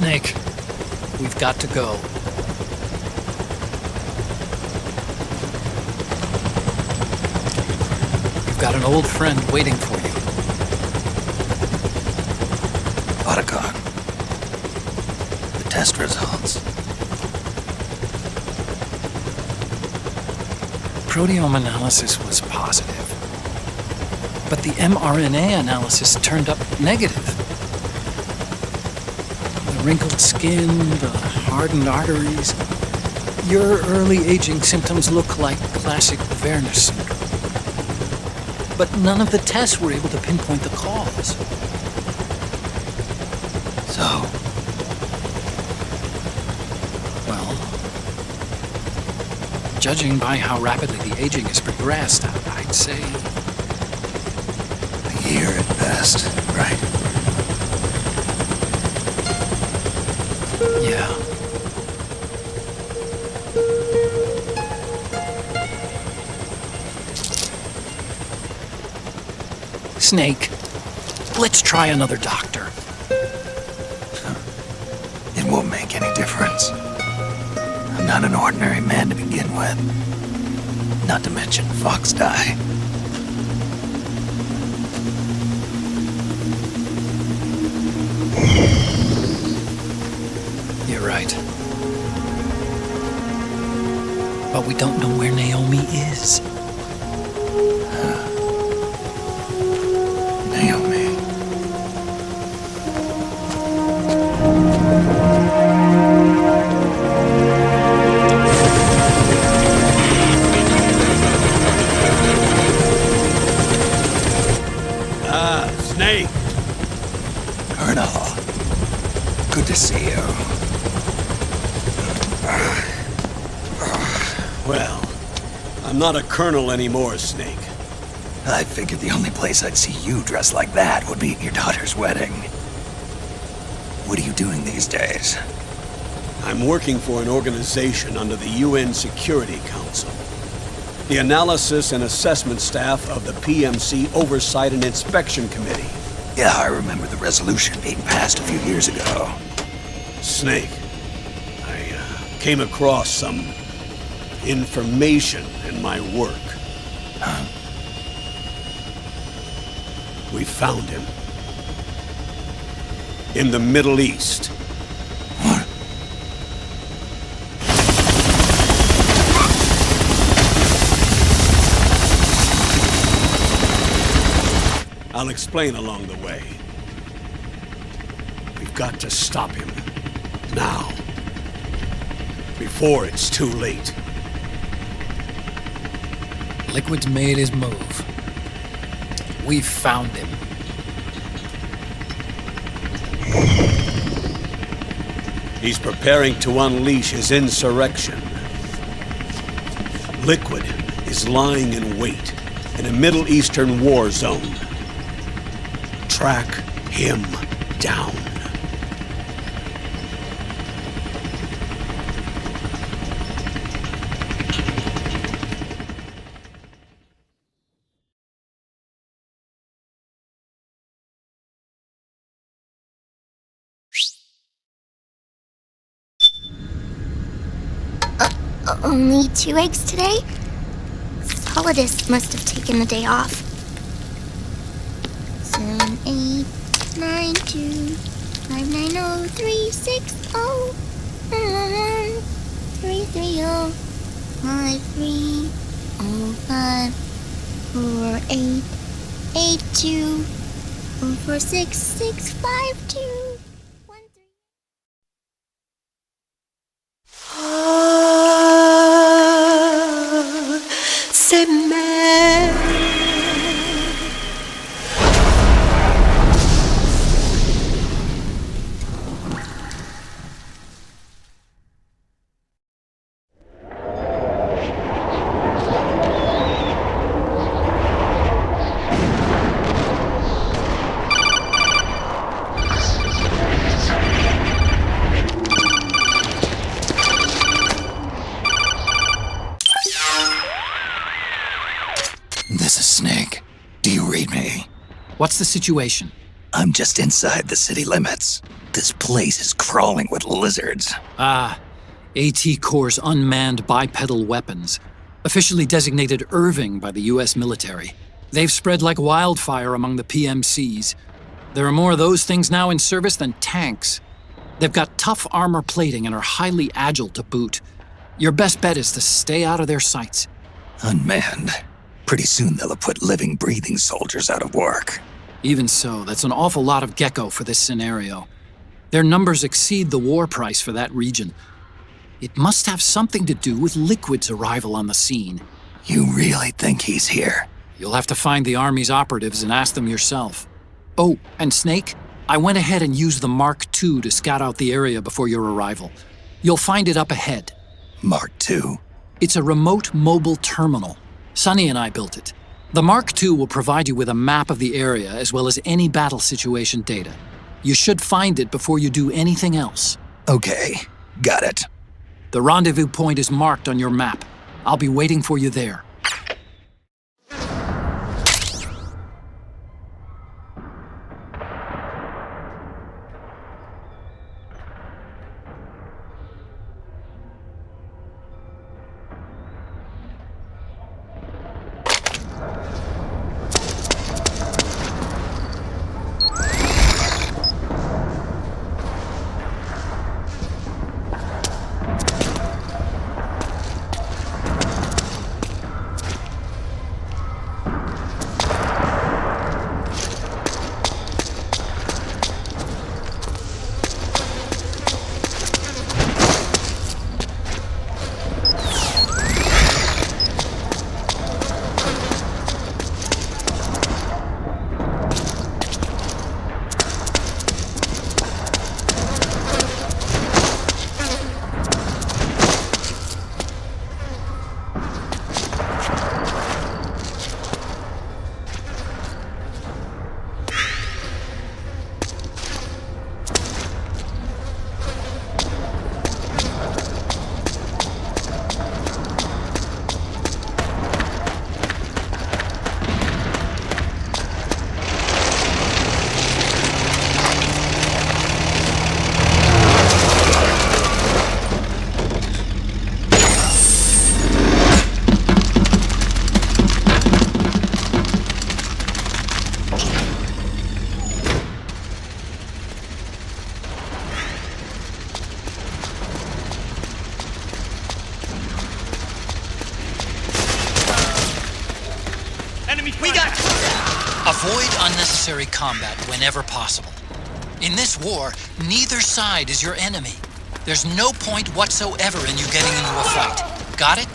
Snake, we've got to go. You've got an old friend waiting for you. Otacon. The test results. Proteome analysis was positive, but the mRNA analysis turned up negative. The wrinkled skin, the hardened arteries. Your early aging symptoms look like classic Werner syndrome. But none of the tests were able to pinpoint the cause. So? Well, judging by how rapidly the aging has progressed, I'd say... A year at best, right? Yeah. Snake, let's try another doctor. It won't make any difference. I'm not an ordinary man to begin with. Not to mention Fox die. You're right. But we don't know where Naomi is. Naomi. Snake. Colonel. Good to see you. Well, I'm not a colonel anymore, Snake. I figured the only place I'd see you dressed like that would be at your daughter's wedding. What are you doing these days? I'm working for an organization under the UN Security Council. The Analysis and Assessment Staff of the PMC Oversight and Inspection Committee. Yeah, I remember the resolution being passed a few years ago. Snake, I came across some information in my work. Huh? We found him. In the Middle East. What? I'll explain along the way. We've got to stop him. Now. Before it's too late. Liquid's made his move. We've found him. He's preparing to unleash his insurrection. Liquid is lying in wait in a Middle Eastern war zone. Track him down. Only 2 eggs today? Solidus must have taken the day off. 7, 8, 9, 2, 5, 9, 0, 3, 6, 0, 3, 3, 0, 5, 3, 0, 5, 4, 8, 8, 2, 4, 4, 6, 6, 5, 2, 1, 3. C'est mère. This is Snake. Do you read me? What's the situation? I'm just inside the city limits. This place is crawling with lizards. AT Corps' unmanned bipedal weapons, officially designated Irving by the U.S. military. They've spread like wildfire among the PMCs. There are more of those things now in service than tanks. They've got tough armor plating and are highly agile to boot. Your best bet is to stay out of their sights. Unmanned. Pretty soon they'll have put living, breathing soldiers out of work. Even so, that's an awful lot of gecko for this scenario. Their numbers exceed the war price for that region. It must have something to do with Liquid's arrival on the scene. You really think he's here? You'll have to find the Army's operatives and ask them yourself. Oh, and Snake, I went ahead and used the Mark II to scout out the area before your arrival. You'll find it up ahead. Mark II? It's a remote mobile terminal. Sonny and I built it. The Mark II will provide you with a map of the area as well as any battle situation data. You should find it before you do anything else. Okay, got it. The rendezvous point is marked on your map. I'll be waiting for you there. Avoid unnecessary combat whenever possible. In this war, neither side is your enemy. There's no point whatsoever in you getting into a fight. Got it?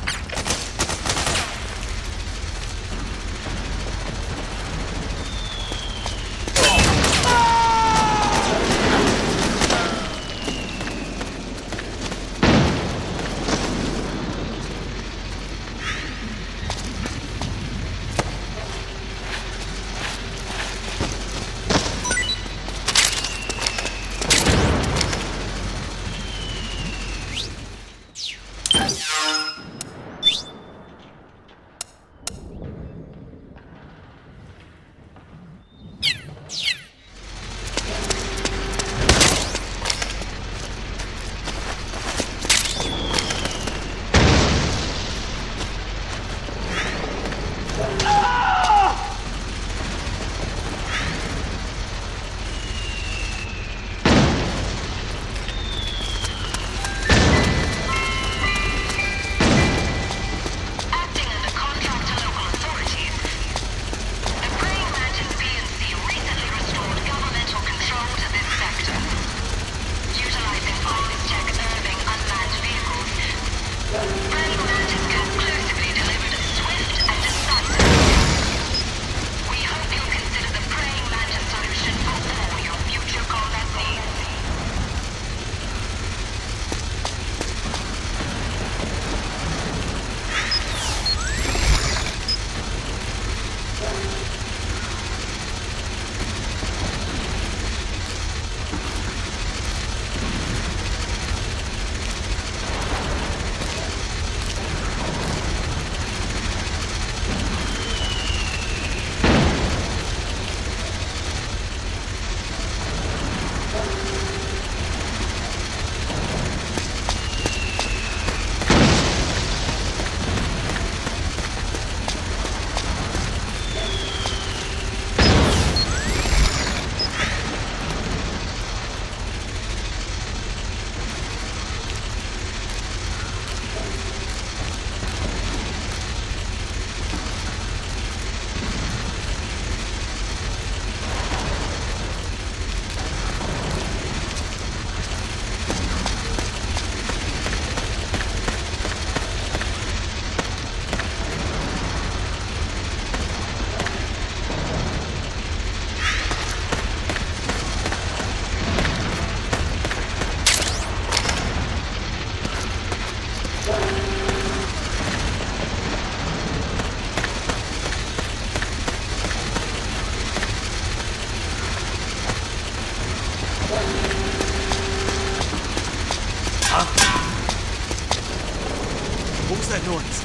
What was that noise?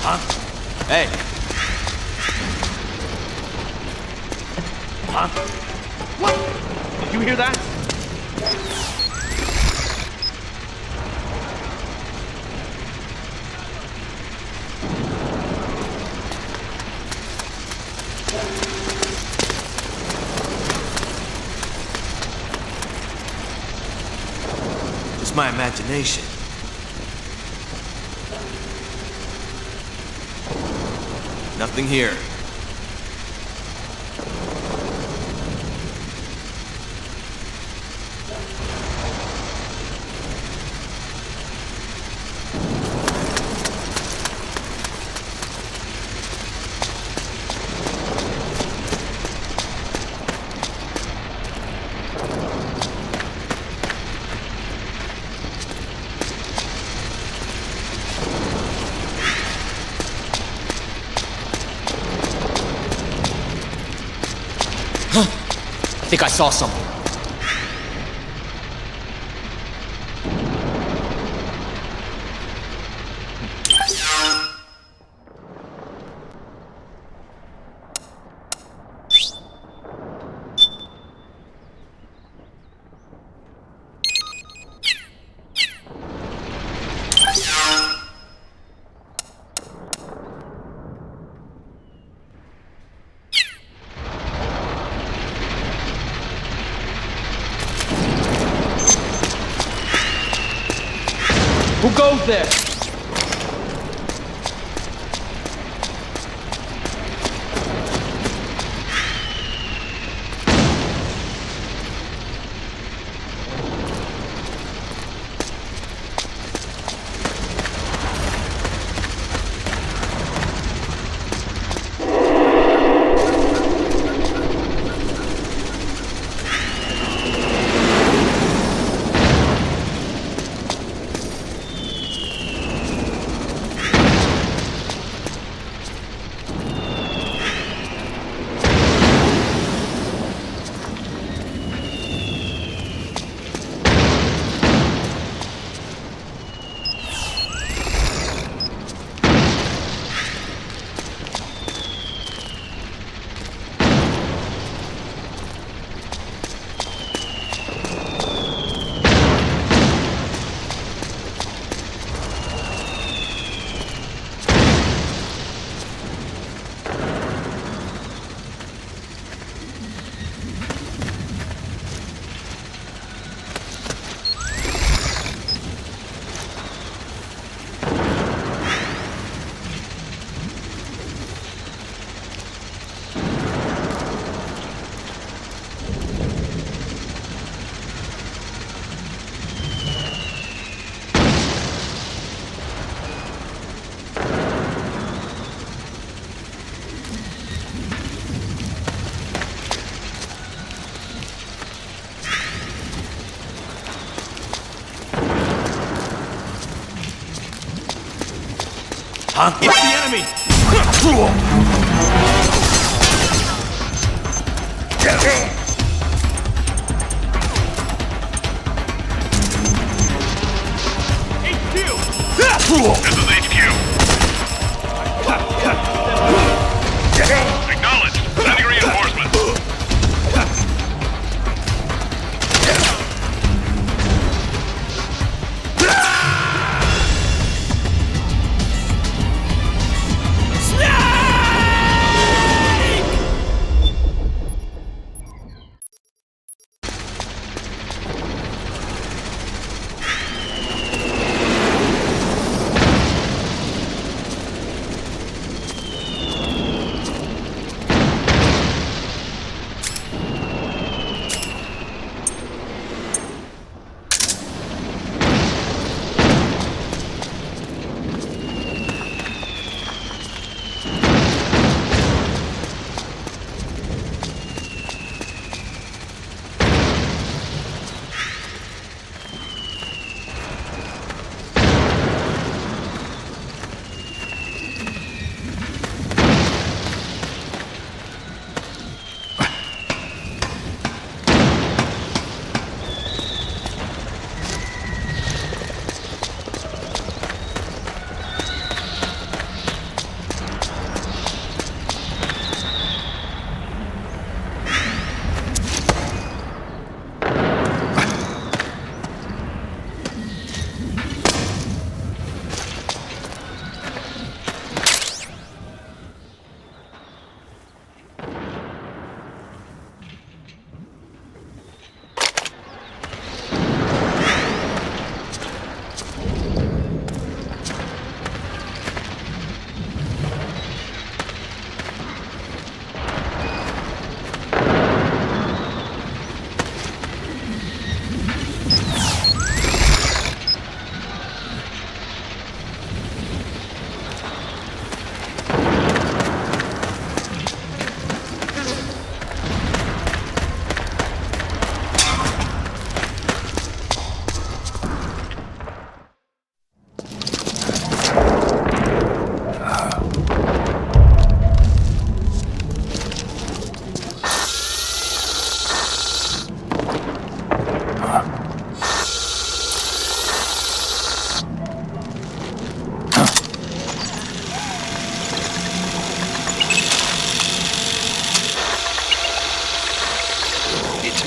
Huh? Hey. Huh? What? Did you hear that? It's my imagination. Nothing here. I think I saw something. Who goes there? Huh? It's the enemy! This is HQ. Acknowledged. Sending reinforcements.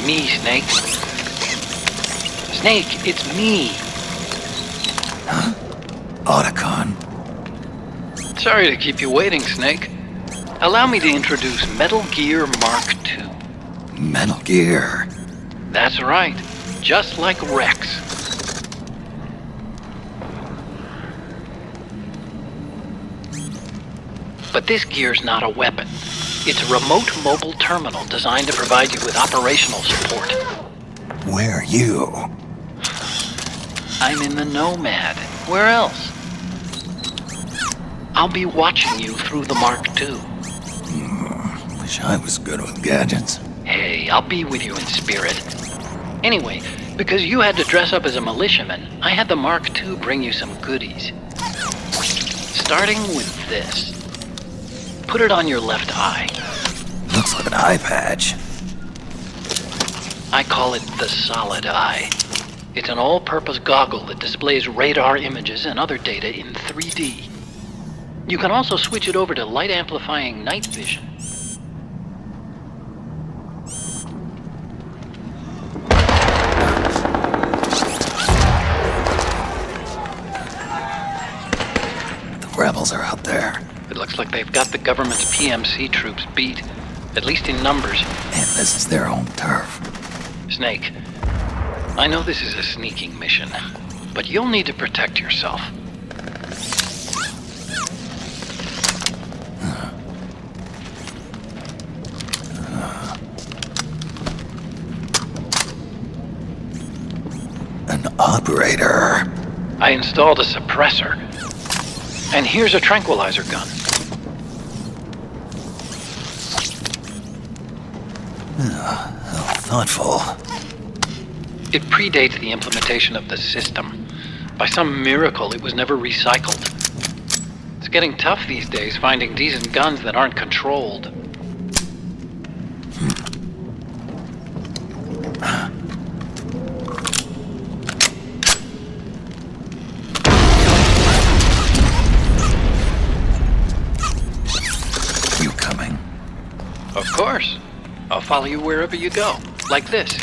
me, Snake. Snake, it's me. Otacon. Sorry to keep you waiting, Snake. Allow me to introduce Metal Gear Mark II. Metal Gear. That's right. Just like Rex. But this gear's not a weapon. It's a remote mobile terminal designed to provide you with operational support. Where are you? I'm in the Nomad. Where else? I'll be watching you through the Mark II. Wish I was good with gadgets. Hey, I'll be with you in spirit. Anyway, because you had to dress up as a militiaman, I had the Mark II bring you some goodies. Starting with this. Put it on your left eye. Looks like an eye patch. I call it the Solid Eye. It's an all-purpose goggle that displays radar images and other data in 3D. You can also switch it over to light-amplifying night vision. The rebels are out there. It looks like they've got the government's PMC troops beat, at least in numbers. And this is their own turf. Snake, I know this is a sneaking mission, but you'll need to protect yourself. An operator. I installed a suppressor. And here's a tranquilizer gun. How thoughtful. It predates the implementation of the system. By some miracle, it was never recycled. It's getting tough these days finding decent guns that aren't controlled. You coming? Of course. I'll follow you wherever you go, like this.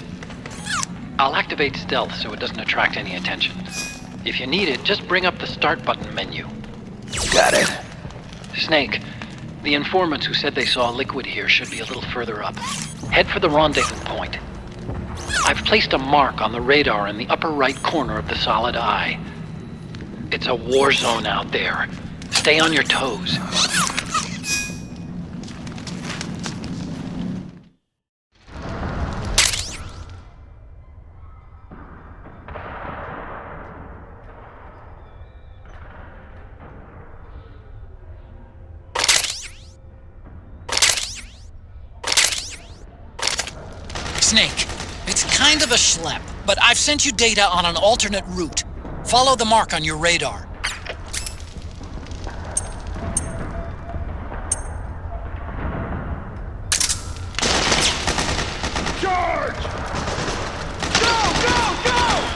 I'll activate stealth so it doesn't attract any attention. If you need it, just bring up the start button menu. Got it. Snake, the informants who said they saw liquid here should be a little further up. Head for the rendezvous point. I've placed a mark on the radar in the upper right corner of the Solid Eye. It's a war zone out there. Stay on your toes. Snake, it's kind of a schlep, but I've sent you data on an alternate route. Follow the mark on your radar. Charge! Go, go, go!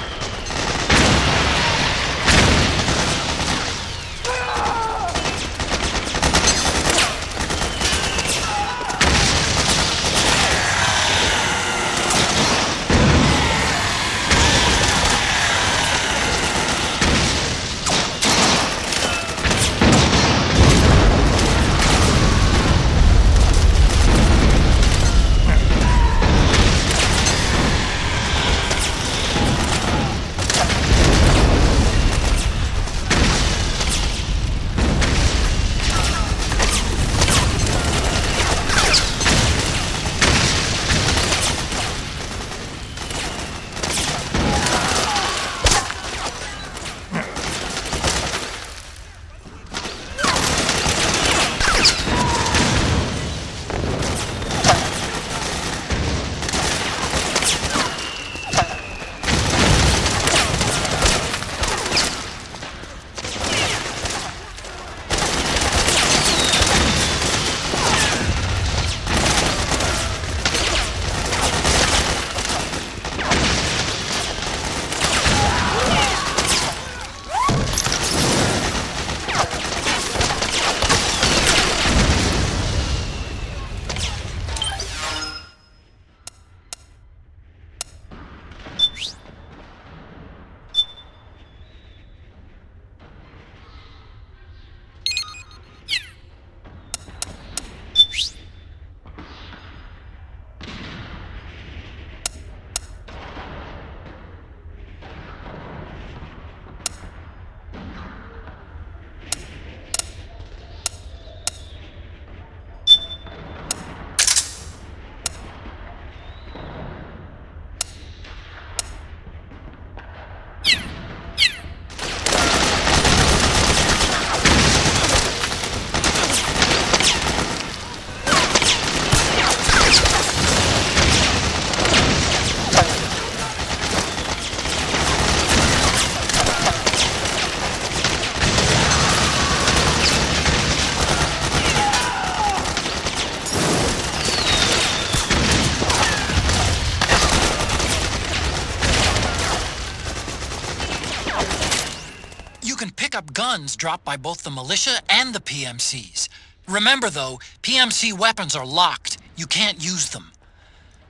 up guns dropped by both the militia and the PMCs. Remember though, PMC weapons are locked. You can't use them.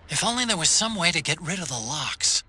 If only there was some way to get rid of the locks.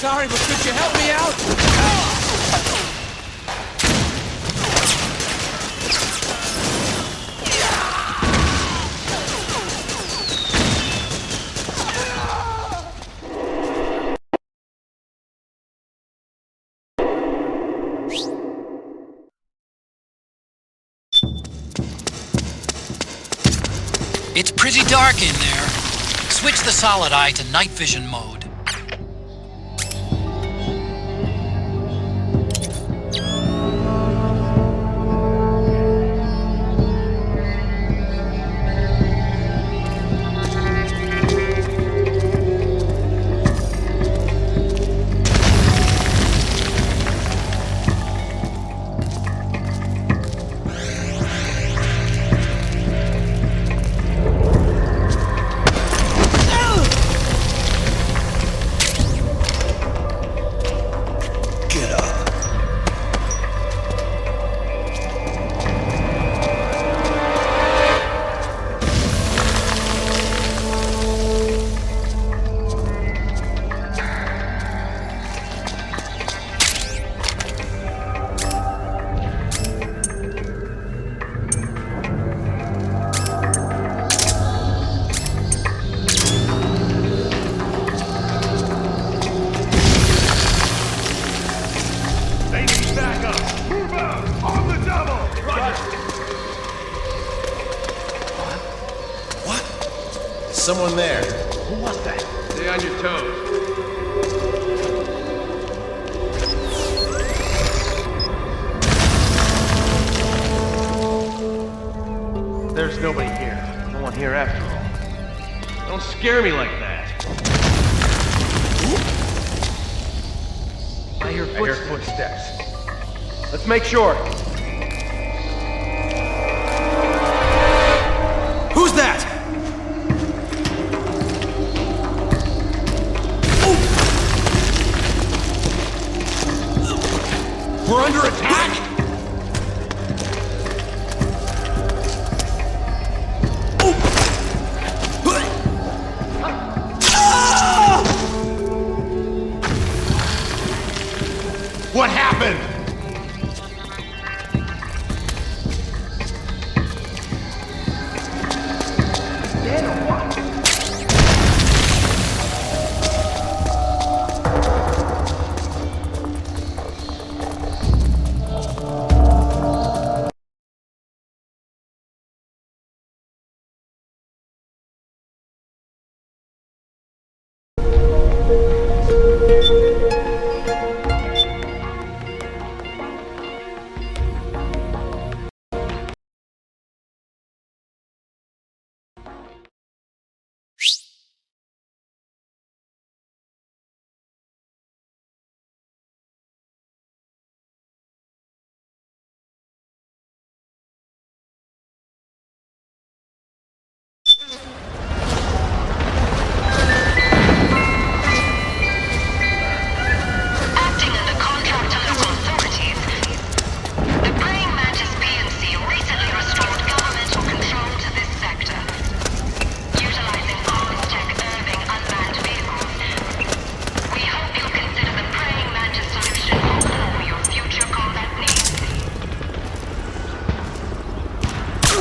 Sorry, but could you help me out? It's pretty dark in there. Switch the solid eye to night vision mode. Someone there. Who was that? Stay on your toes. There's nobody here. No one here after all. Don't scare me like that. I hear footsteps. Let's make sure. Who's that? We're under attack? What happened? Dead or what?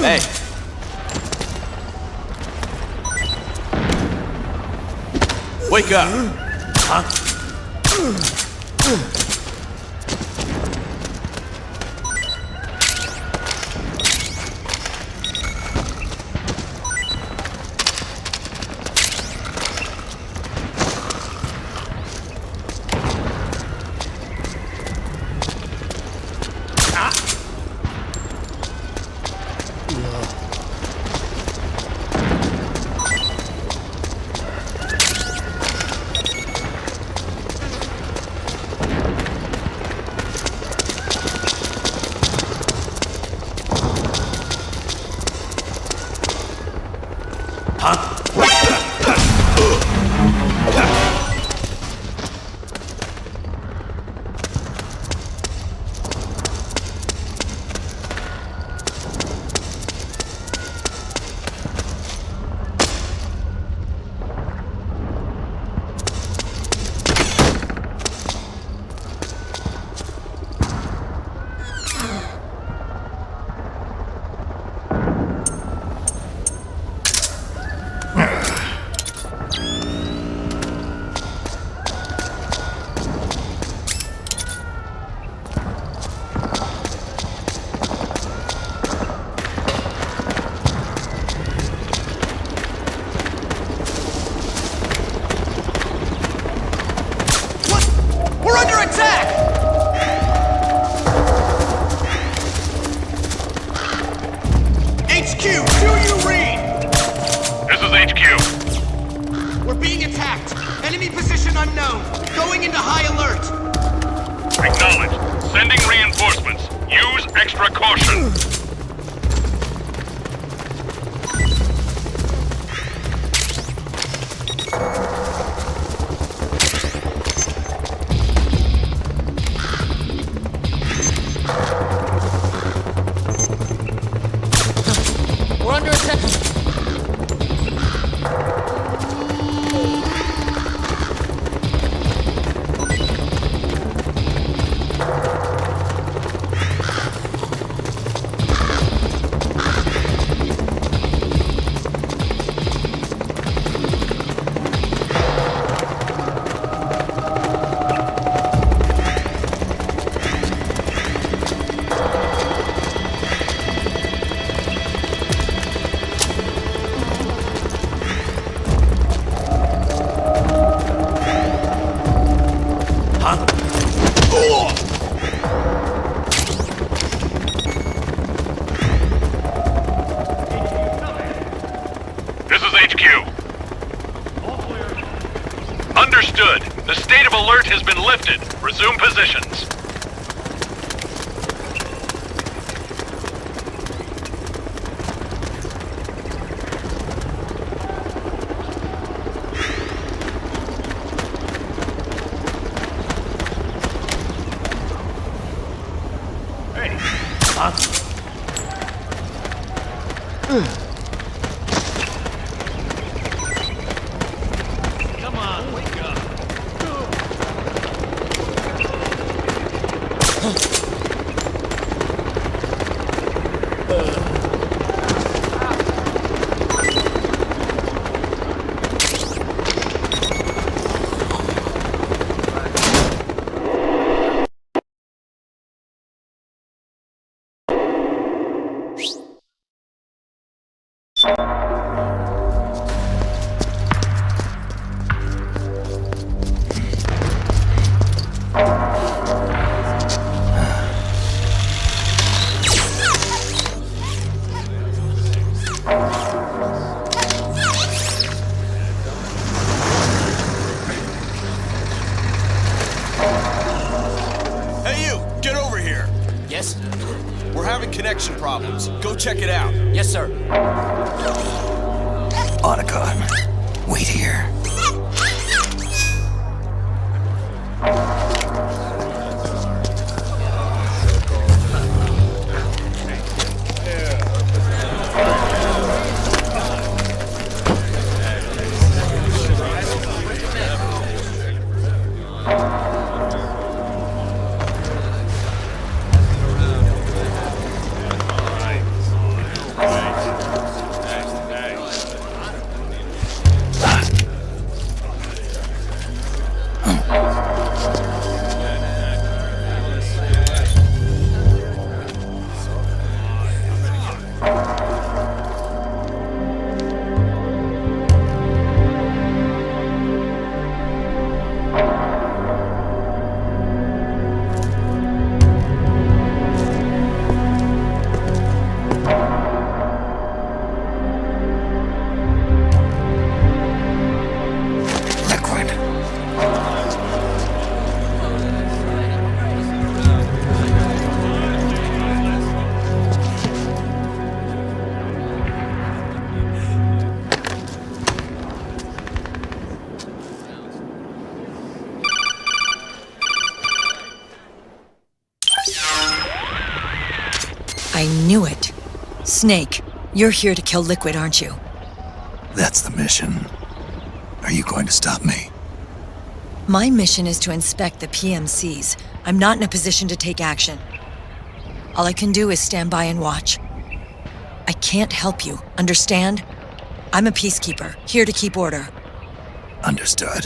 Hey. Wake up. Huh? We're under attack! HQ, do you read? This is HQ. We're being attacked. Enemy position unknown. Going into high alert. Acknowledged. Sending reinforcements. Use extra caution. We're under attack. This is HQ. Understood. The state of alert has been lifted. Resume positions. Come on, wake up. Hey you, get over here. Yes? We're having connection problems. Go check it out. Yes, sir. Otacon, wait here. knew it. Snake, you're here to kill Liquid, aren't you? That's the mission. Are you going to stop me? My mission is to inspect the PMCs. I'm not in a position to take action. All I can do is stand by and watch. I can't help you, understand? I'm a peacekeeper, here to keep order. Understood.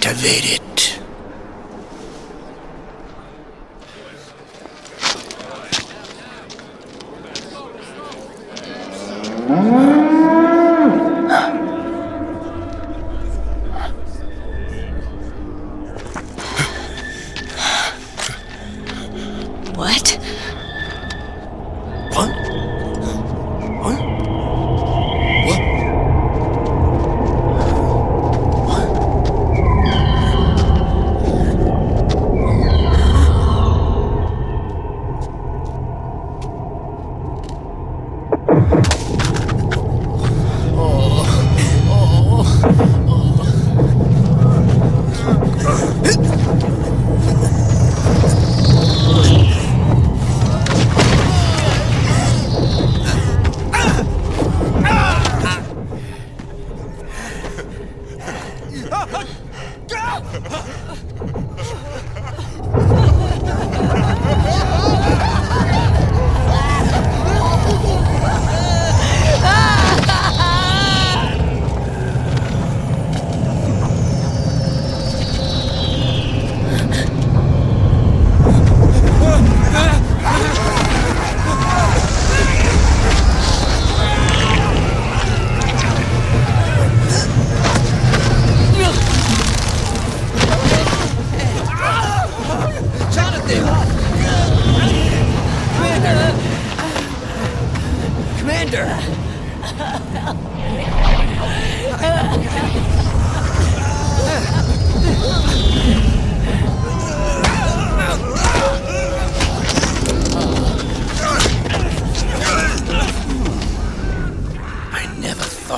Activate it. What? What? What? What?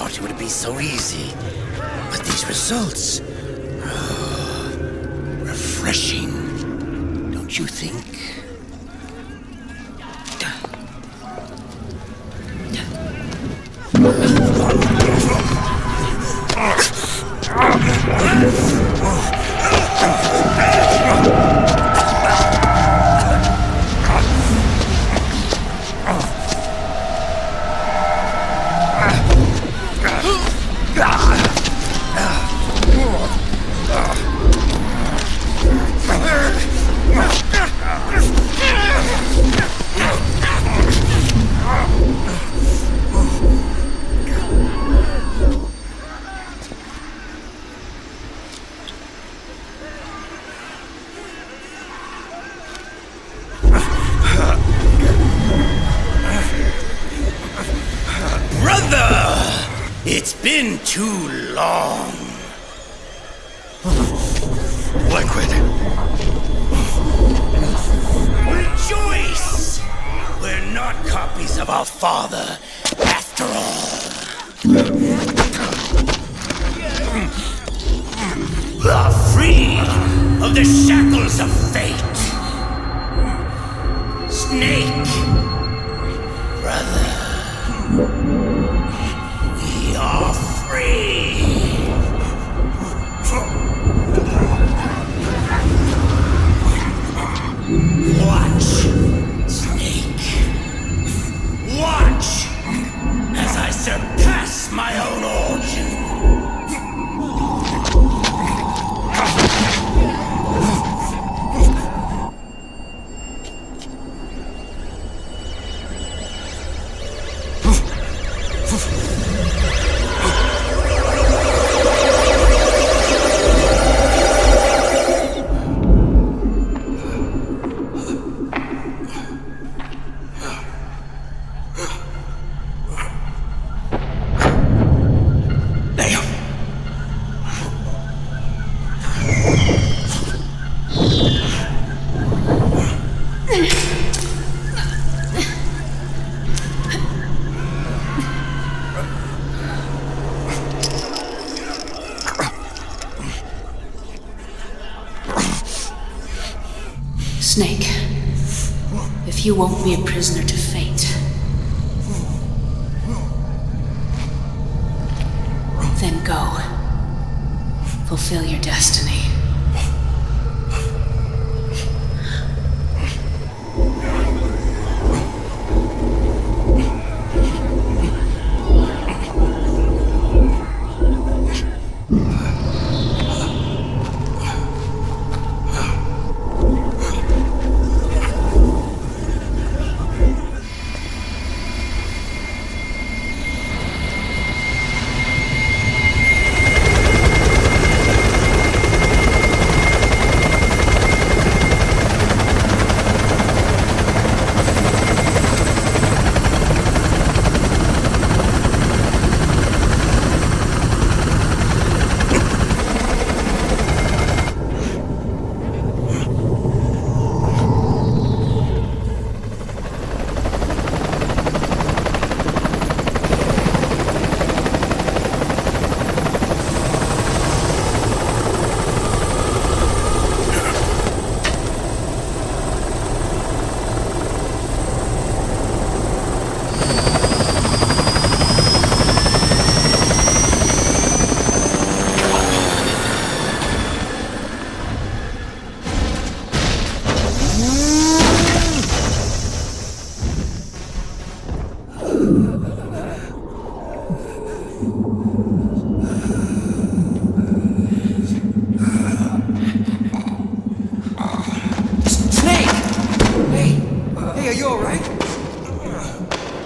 It would be so easy. But these results... refreshing. Don't you think? It's been too long. Liquid. Rejoice! We're not copies of our father, after all. We are free of the shackles of fate. Snake, brother. We are free! Watch, Snake. Watch as I surpass my own origin. if you won't be a prisoner to fate, then go. Fulfill your destiny.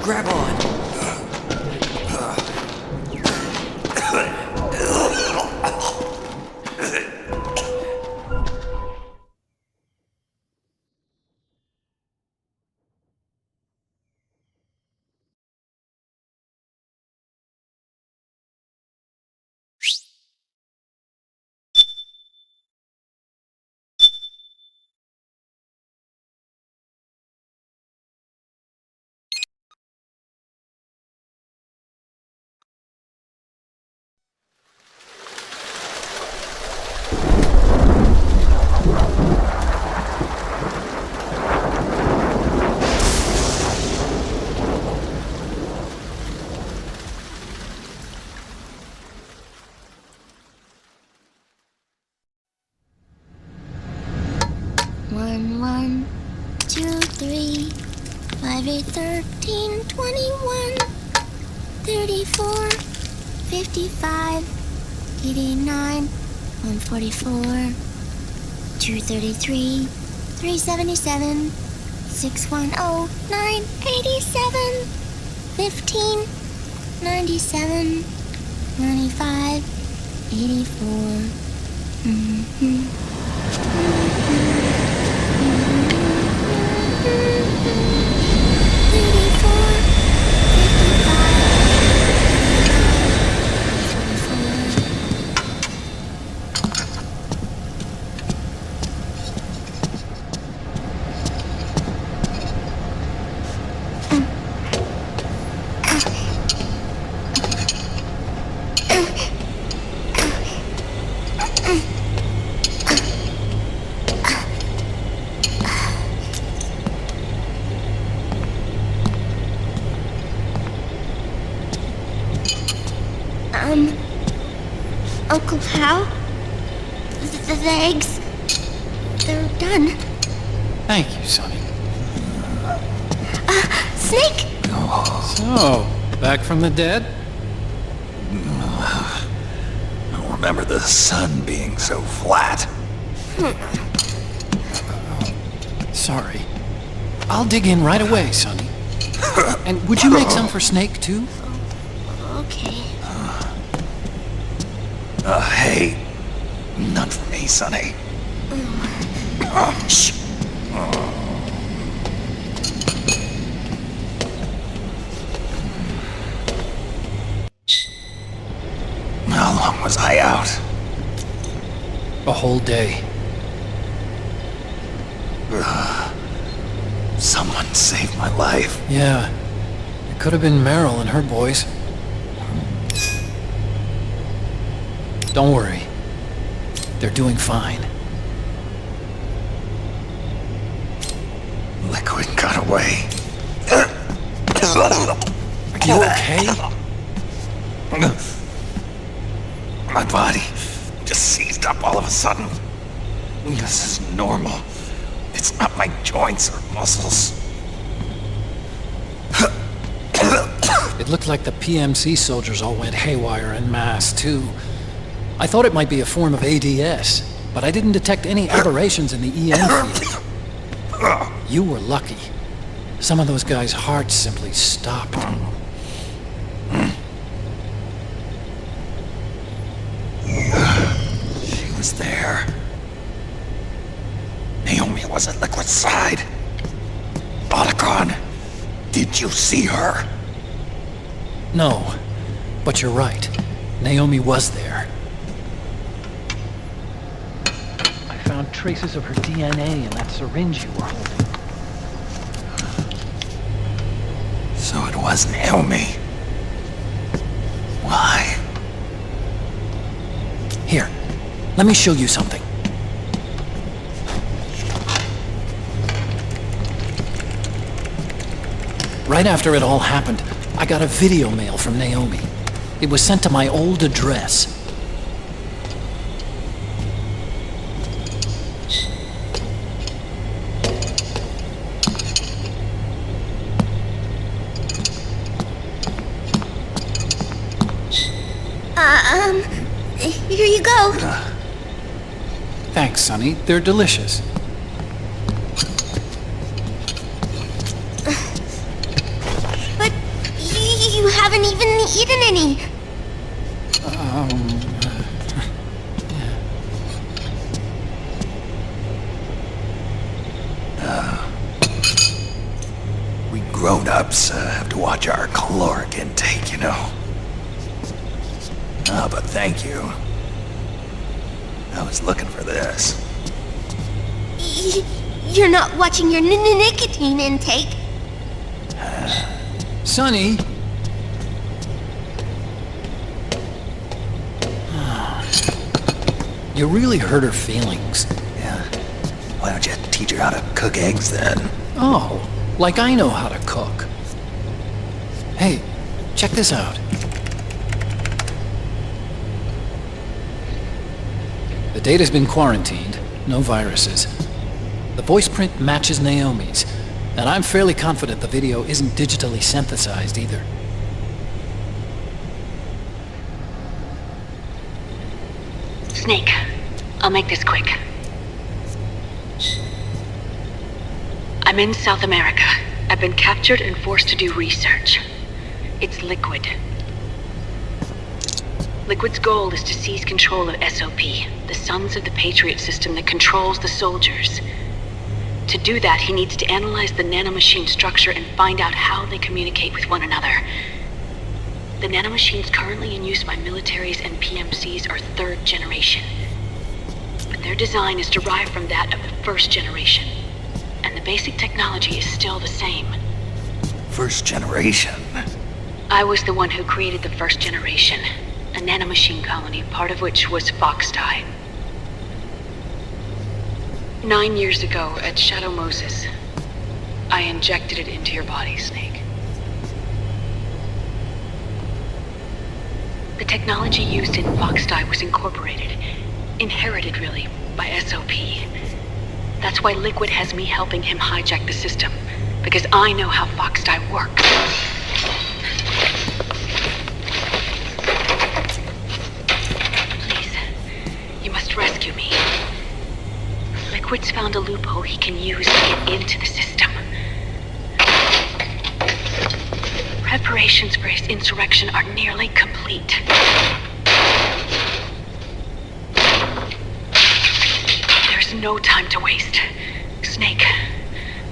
Grab on. One, 1, 2, 3, 5, 8, 13, 21, 34, 55, 89, 144, 233, 377, 610, 987, 15, 97, 95, 84. Uncle Hal? The eggs? They're done. Thank you, Sonny. Snake? So, back from the dead? I don't remember the sun being so flat. Sorry. I'll dig in right away, Sonny. And would you make some for Snake, too? Okay. Hey. None for me, Sonny. Shh. How long was I out? A whole day. Someone saved my life. Yeah. It could have been Meryl and her boys. Don't worry. They're doing fine. Liquid got away. Are you okay? My body just seized up all of a sudden. This is normal. It's not my joints or muscles. It looked like the PMC soldiers all went haywire en masse, too. I thought it might be a form of ADS, but I didn't detect any aberrations in the EN field. You were lucky. Some of those guys' hearts simply stopped. She was there. Naomi was at Liquid's side. Otacon, did you see her? No, but you're right. Naomi was there. I found traces of her DNA in that syringe you were holding. So it was Naomi. Why? Here, let me show you something. Right after it all happened, I got a video mail from Naomi. It was sent to my old address. Here you go. Thanks, Sonny. They're delicious. But you haven't even eaten any. We grown-ups have to watch our caloric intake, you know. But thank you. I was looking for this. You're not watching your nicotine intake. Sonny! You really hurt her feelings. Yeah. Why don't you teach her how to cook eggs then? Oh, like I know how to cook. Hey, check this out. The data's been quarantined, no viruses. The voice print matches Naomi's, and I'm fairly confident the video isn't digitally synthesized either. Snake, I'll make this quick. I'm in South America. I've been captured and forced to do research. It's Liquid. Liquid's goal is to seize control of SOP, the Sons of the Patriot system that controls the soldiers. To do that, he needs to analyze the nanomachine structure and find out how they communicate with one another. The nanomachines currently in use by militaries and PMCs are third generation. But their design is derived from that of the first generation. And the basic technology is still the same. First generation? I was the one who created the first generation. A nanomachine colony, part of which was Foxdie. 9 years ago, at Shadow Moses, I injected it into your body, Snake. The technology used in Foxdie was incorporated, inherited really, by SOP. That's why Liquid has me helping him hijack the system, because I know how Foxdie works. Rescue me. Liquid's found a loophole he can use to get into the system. Preparations for his insurrection are nearly complete. There's no time to waste. Snake,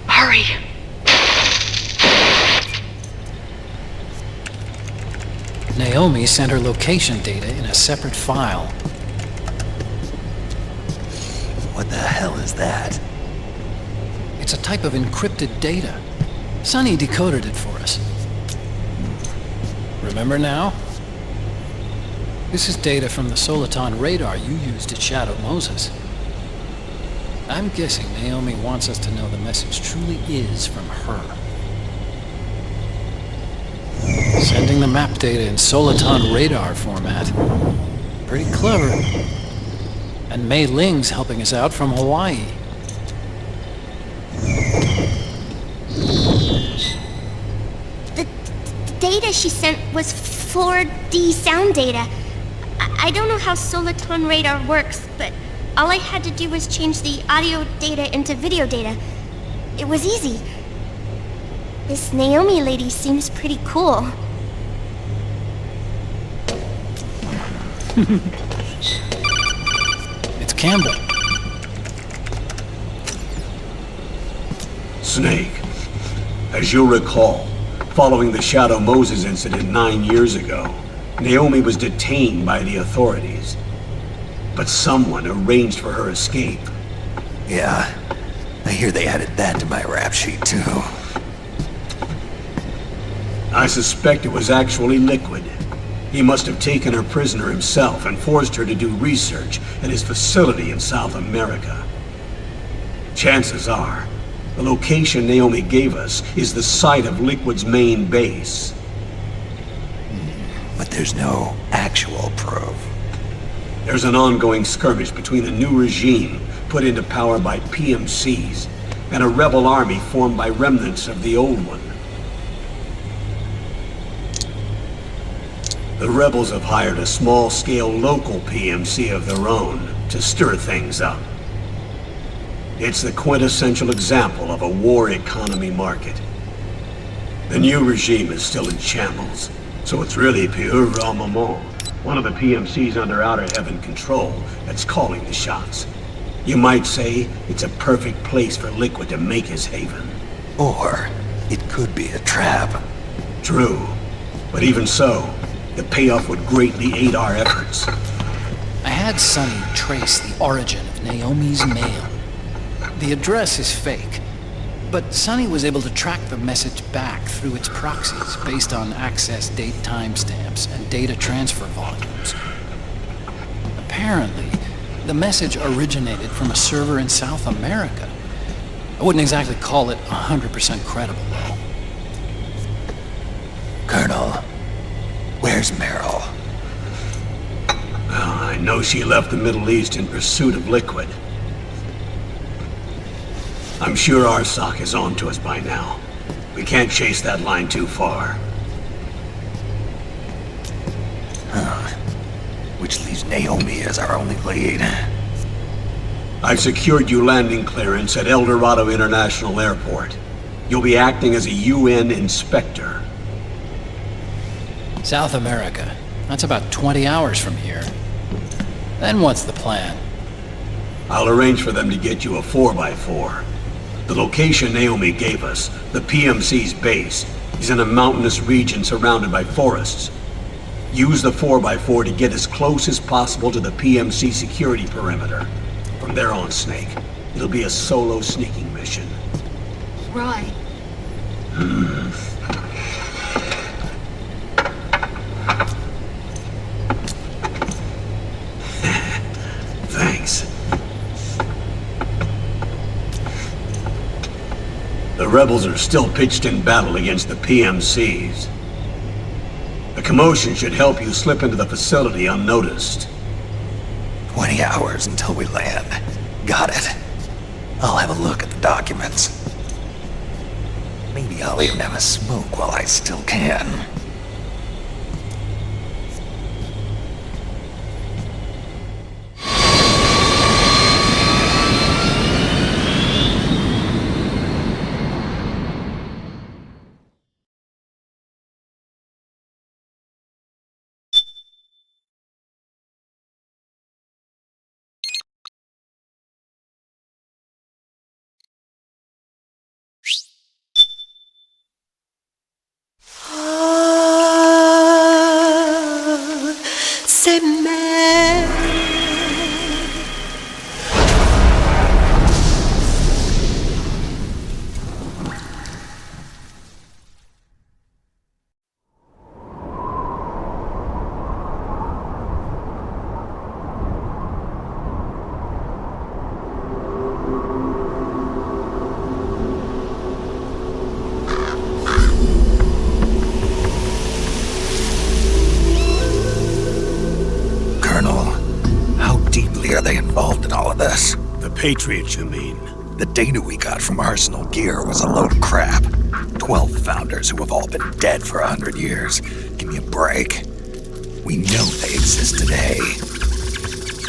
hurry! Naomi sent her location data in a separate file. What the hell is that? It's a type of encrypted data. Sonny decoded it for us. Remember now? This is data from the Soliton radar you used at Shadow Moses. I'm guessing Naomi wants us to know the message truly is from her. Sending the map data in soliton radar format. Pretty clever. And Mei Ling's helping us out from Hawaii. The data she sent was 4D sound data. I don't know how soliton radar works, but all I had to do was change the audio data into video data. It was easy. This Naomi lady seems pretty cool. It's Campbell. Snake, as you'll recall, following the Shadow Moses incident 9 years ago, Naomi was detained by the authorities. But someone arranged for her escape. Yeah, I hear they added that to my rap sheet too. I suspect it was actually Liquid. He must have taken her prisoner himself and forced her to do research at his facility in South America. Chances are, the location Naomi gave us is the site of Liquid's main base. But there's no actual proof. There's an ongoing skirmish between a new regime put into power by PMCs and a rebel army formed by remnants of the old one. The rebels have hired a small-scale local PMC of their own to stir things up. It's the quintessential example of a war economy market. The new regime is still in shambles, so it's really pure moment. One of the PMCs under Outer Heaven control that's calling the shots. You might say it's a perfect place for Liquid to make his haven. Or it could be a trap. True, but even so, the payoff would greatly aid our efforts. I had Sonny trace the origin of Naomi's mail. The address is fake, but Sonny was able to track the message back through its proxies based on access date timestamps and data transfer volumes. Apparently, the message originated from a server in South America. I wouldn't exactly call it 100% credible, though. Colonel, where's Meryl? Well, I know she left the Middle East in pursuit of Liquid. I'm sure Arsak is on to us by now. We can't chase that line too far. Which leaves Naomi as our only lead. I've secured you landing clearance at El Dorado International Airport. You'll be acting as a UN inspector. South America. That's about 20 hours from here. Then what's the plan? I'll arrange for them to get you a 4x4. The location Naomi gave us, the PMC's base, is in a mountainous region surrounded by forests. Use the 4x4 to get as close as possible to the PMC security perimeter. From there on, Snake, it'll be a solo sneaking mission. Right. Thanks. The rebels are still pitched in battle against the PMCs. The commotion should help you slip into the facility unnoticed. 20 hours until we land. Got it. I'll have a look at the documents. Maybe I'll even have a smoke while I still can. this. The Patriots, you mean? The data we got from Arsenal Gear was a load of crap. 12 founders who have all been dead for 100 years. Give me a break. We know they exist today.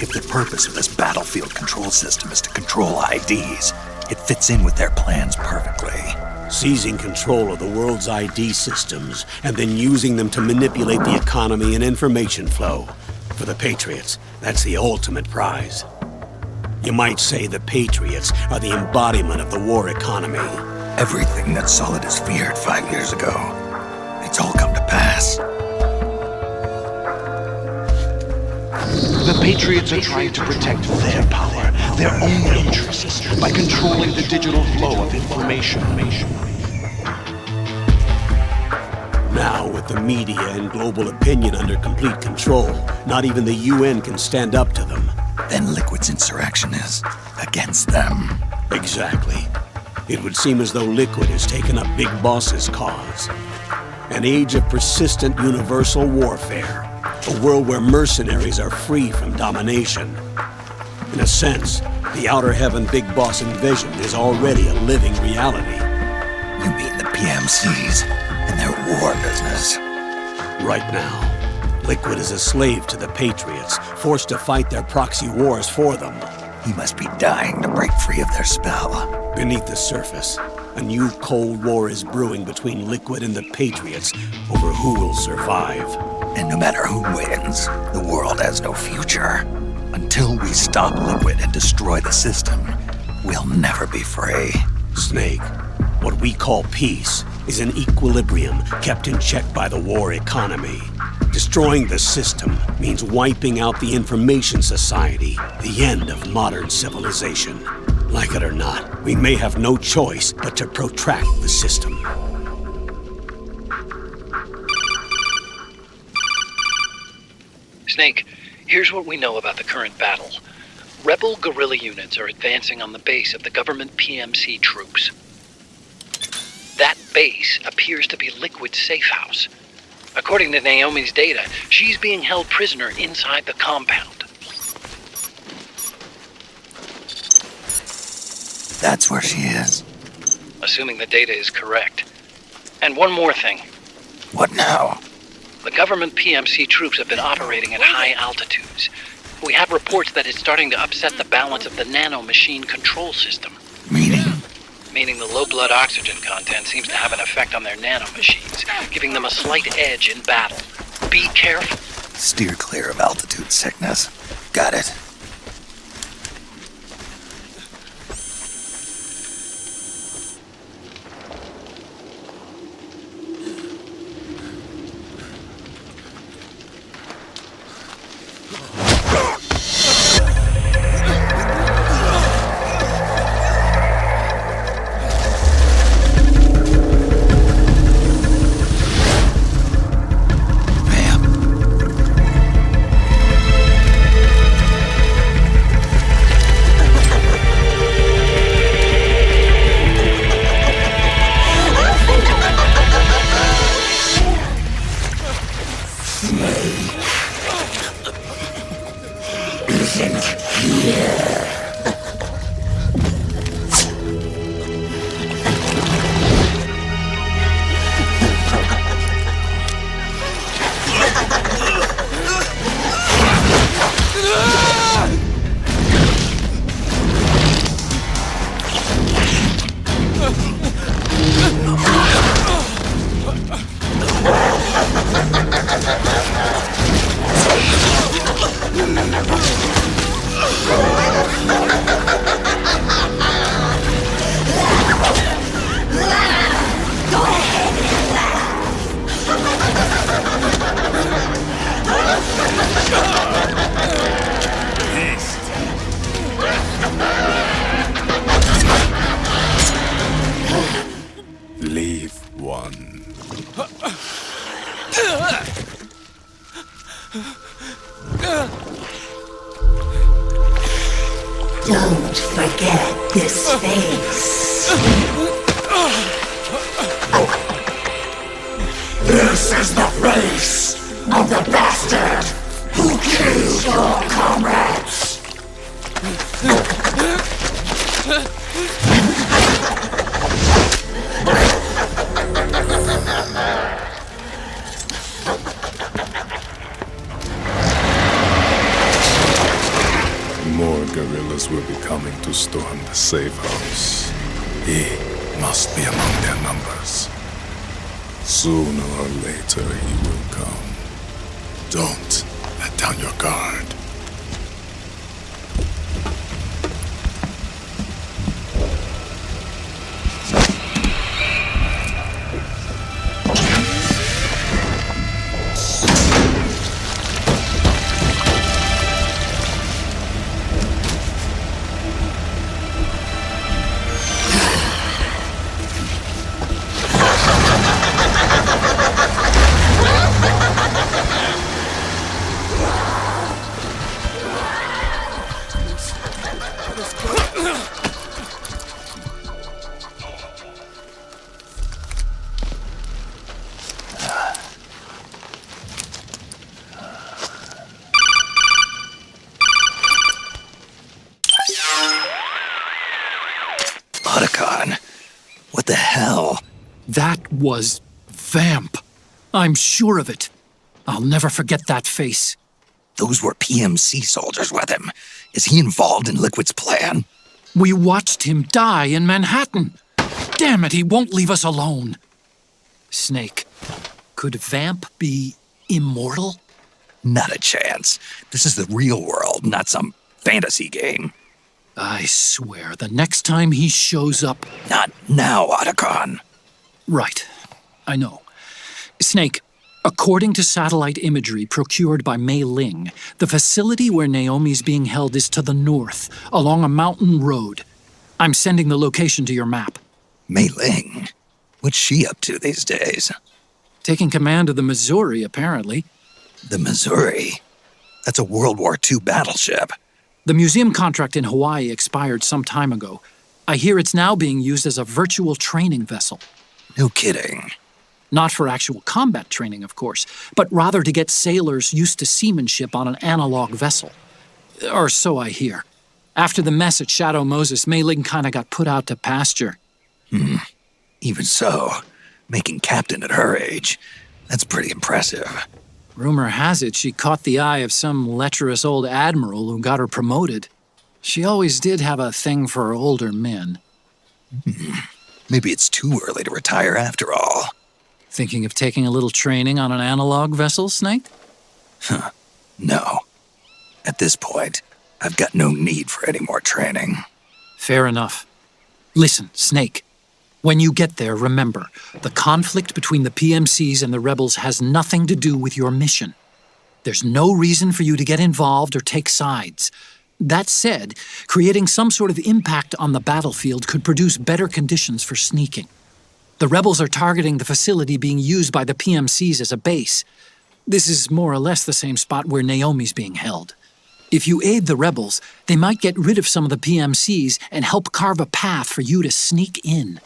If the purpose of this battlefield control system is to control IDs, it fits in with their plans perfectly. Seizing control of the world's ID systems and then using them to manipulate the economy and information flow. For the Patriots, that's the ultimate prize. You might say the Patriots are the embodiment of the war economy. Everything that Solidus feared 5 years ago, it's all come to pass. The Patriots are trying to protect their power, their own interests, by controlling the digital flow of information. Now, with the media and global opinion under complete control, not even the UN can stand up to them. Then Liquid's insurrection is against them. Exactly. It would seem as though Liquid has taken up Big Boss's cause. An age of persistent universal warfare. A world where mercenaries are free from domination. In a sense, the Outer Heaven Big Boss envision is already a living reality. You mean the PMCs and their war business? Right now, Liquid is a slave to the Patriots, forced to fight their proxy wars for them. He must be dying to break free of their spell. Beneath the surface, a new Cold War is brewing between Liquid and the Patriots over who will survive. And no matter who wins, the world has no future. Until we stop Liquid and destroy the system, we'll never be free. Snake, what we call peace is an equilibrium kept in check by the war economy. Destroying the system means wiping out the information society, the end of modern civilization. Like it or not, we may have no choice but to protract the system. Snake, here's what we know about the current battle. Rebel guerrilla units are advancing on the base of the government PMC troops. That base appears to be Liquid's safe house. According to Naomi's data, she's being held prisoner inside the compound. That's where she is. Assuming the data is correct. And one more thing. What now? The government PMC troops have been operating at high altitudes. We have reports that it's starting to upset the balance of the nano-machine control system. Meaning? Meaning the low blood oxygen content seems to have an effect on their nano-machines, giving them a slight edge in battle. Be careful. Steer clear of altitude sickness. Got it. Leave one. Don't forget this face. This is the face of the bastard who killed your comrades. safe house. He must be among their numbers. Sooner or later he will come. Don't let down your guard. What the hell? That was Vamp. I'm sure of it. I'll never forget that face. Those were PMC soldiers with him. Is he involved in Liquid's plan? We watched him die in Manhattan. Damn it, he won't leave us alone. Snake, could Vamp be immortal? Not a chance. This is the real world, not some fantasy game. I swear, the next time he shows up... Not now, Otacon. Right. I know. Snake, according to satellite imagery procured by Mei Ling, the facility where Naomi's being held is to the north, along a mountain road. I'm sending the location to your map. Mei Ling? What's she up to these days? Taking command of the Missouri, apparently. The Missouri? That's a World War II battleship. The museum contract in Hawaii expired some time ago. I hear it's now being used as a virtual training vessel. No kidding. Not for actual combat training, of course, but rather to get sailors used to seamanship on an analog vessel. Or so I hear. After the mess at Shadow Moses, Mei Ling kinda got put out to pasture. Even so, making captain at her age, that's pretty impressive. Rumor has it she caught the eye of some lecherous old admiral who got her promoted. She always did have a thing for older men. Maybe it's too early to retire after all. Thinking of taking a little training on an analog vessel, Snake? No. At this point, I've got no need for any more training. Fair enough. Listen, Snake. When you get there, remember, the conflict between the PMCs and the rebels has nothing to do with your mission. There's no reason for you to get involved or take sides. That said, creating some sort of impact on the battlefield could produce better conditions for sneaking. The rebels are targeting the facility being used by the PMCs as a base. This is more or less the same spot where Naomi's being held. If you aid the rebels, they might get rid of some of the PMCs and help carve a path for you to sneak in.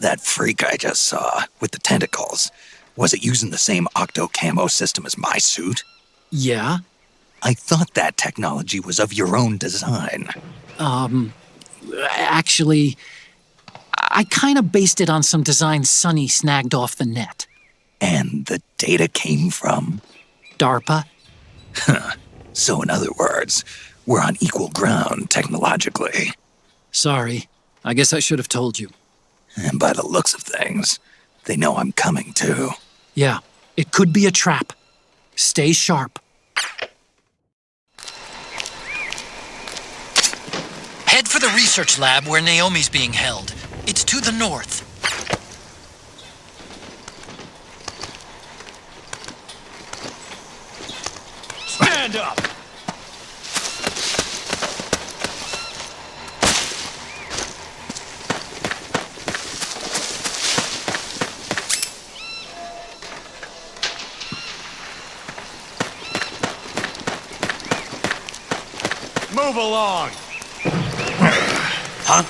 That freak I just saw, with the tentacles, was it using the same octo-camo system as my suit? Yeah? I thought that technology was of your own design. Actually, I kinda based it on some design Sonny snagged off the net. And the data came from? DARPA. So in other words, we're on equal ground technologically. Sorry. I guess I should have told you. And by the looks of things, they know I'm coming too. Yeah, it could be a trap. Stay sharp. Head for the research lab where Naomi's being held. It's to the north. Stand up! Move along! Huh?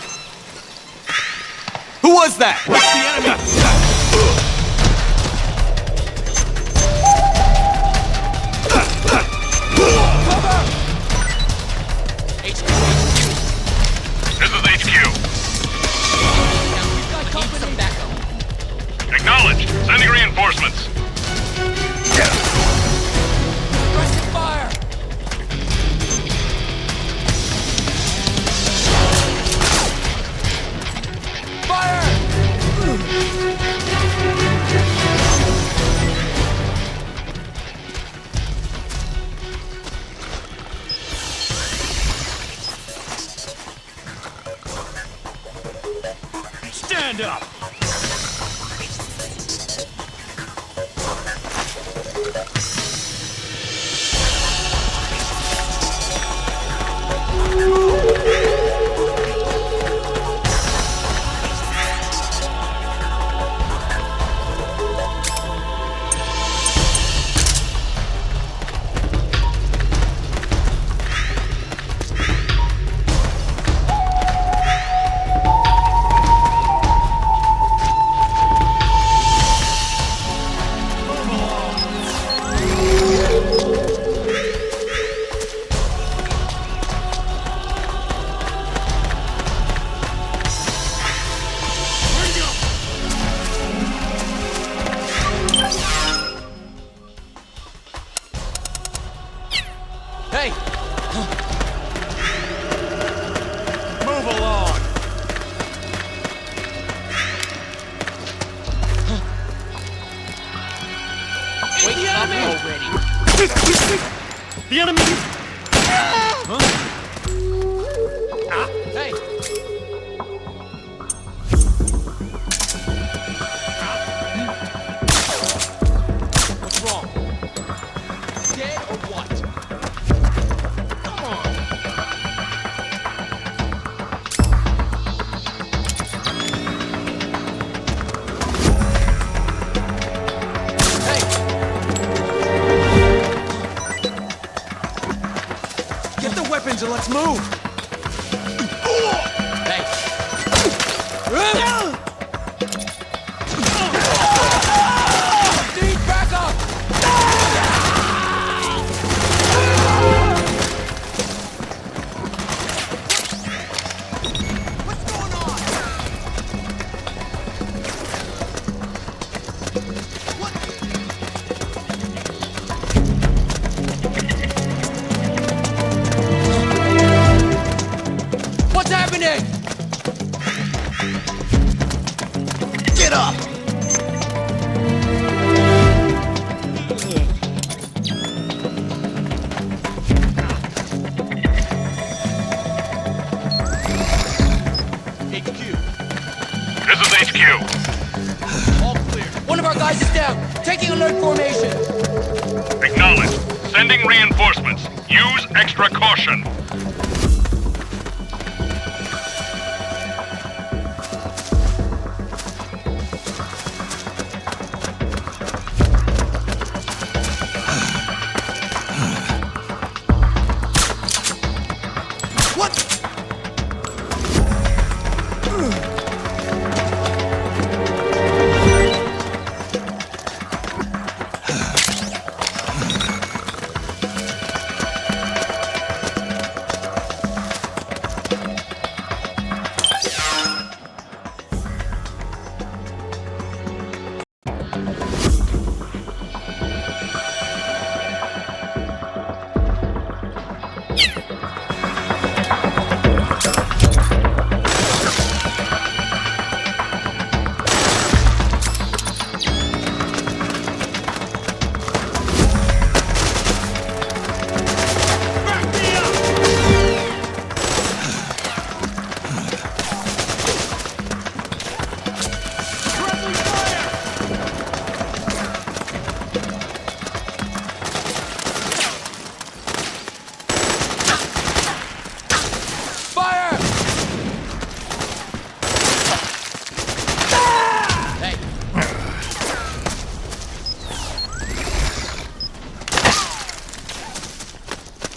Who was that? It's the enemy! This is HQ. We've got company backup. Acknowledged. Sending reinforcements. Pressing fire! Wake up already. The enemy! Huh? Hey! What's wrong? Dead or what? Come on! Hey! Get the weapons and let's move! Hey! Need backup! What's going on? What's happening? Get up! HQ. This is HQ. All clear. One of our guys is down. Taking alert formation. Acknowledged. Sending reinforcements. Use extra caution. What?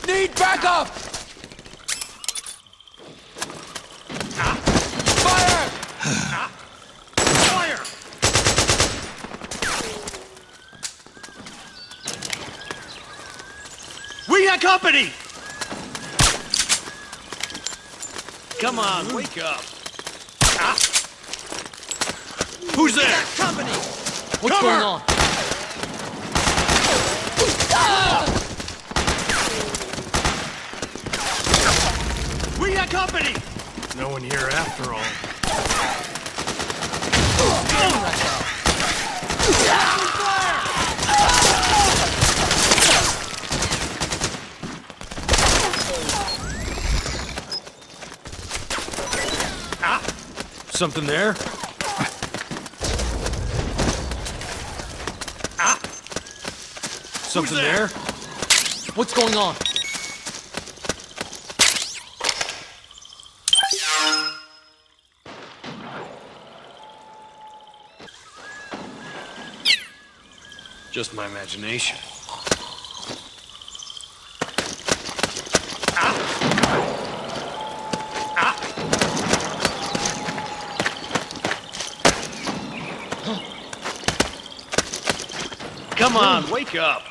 Need backup! Fire! Fire! We got company! Come on, wake up. Who's there? Company! What's Cover! going on? We got company! No one here after all. Something there? Something there? What's going on? Just my imagination. Come on, wake up.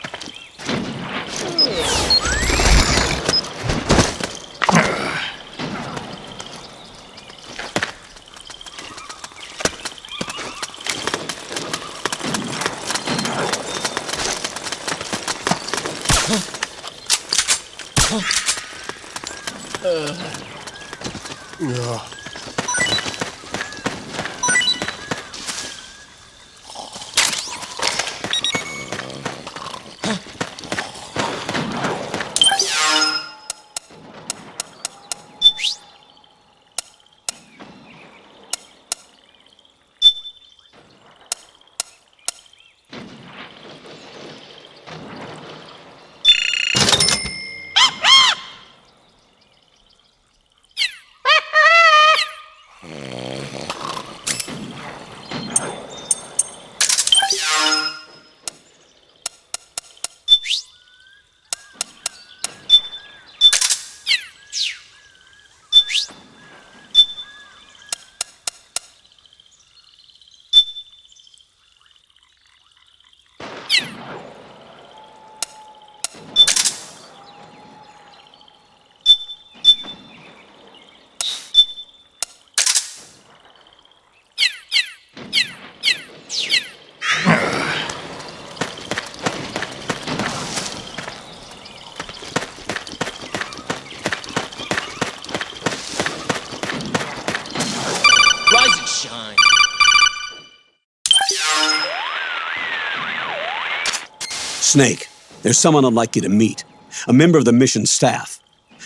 Snake, there's someone I'd like you to meet. A member of the mission staff.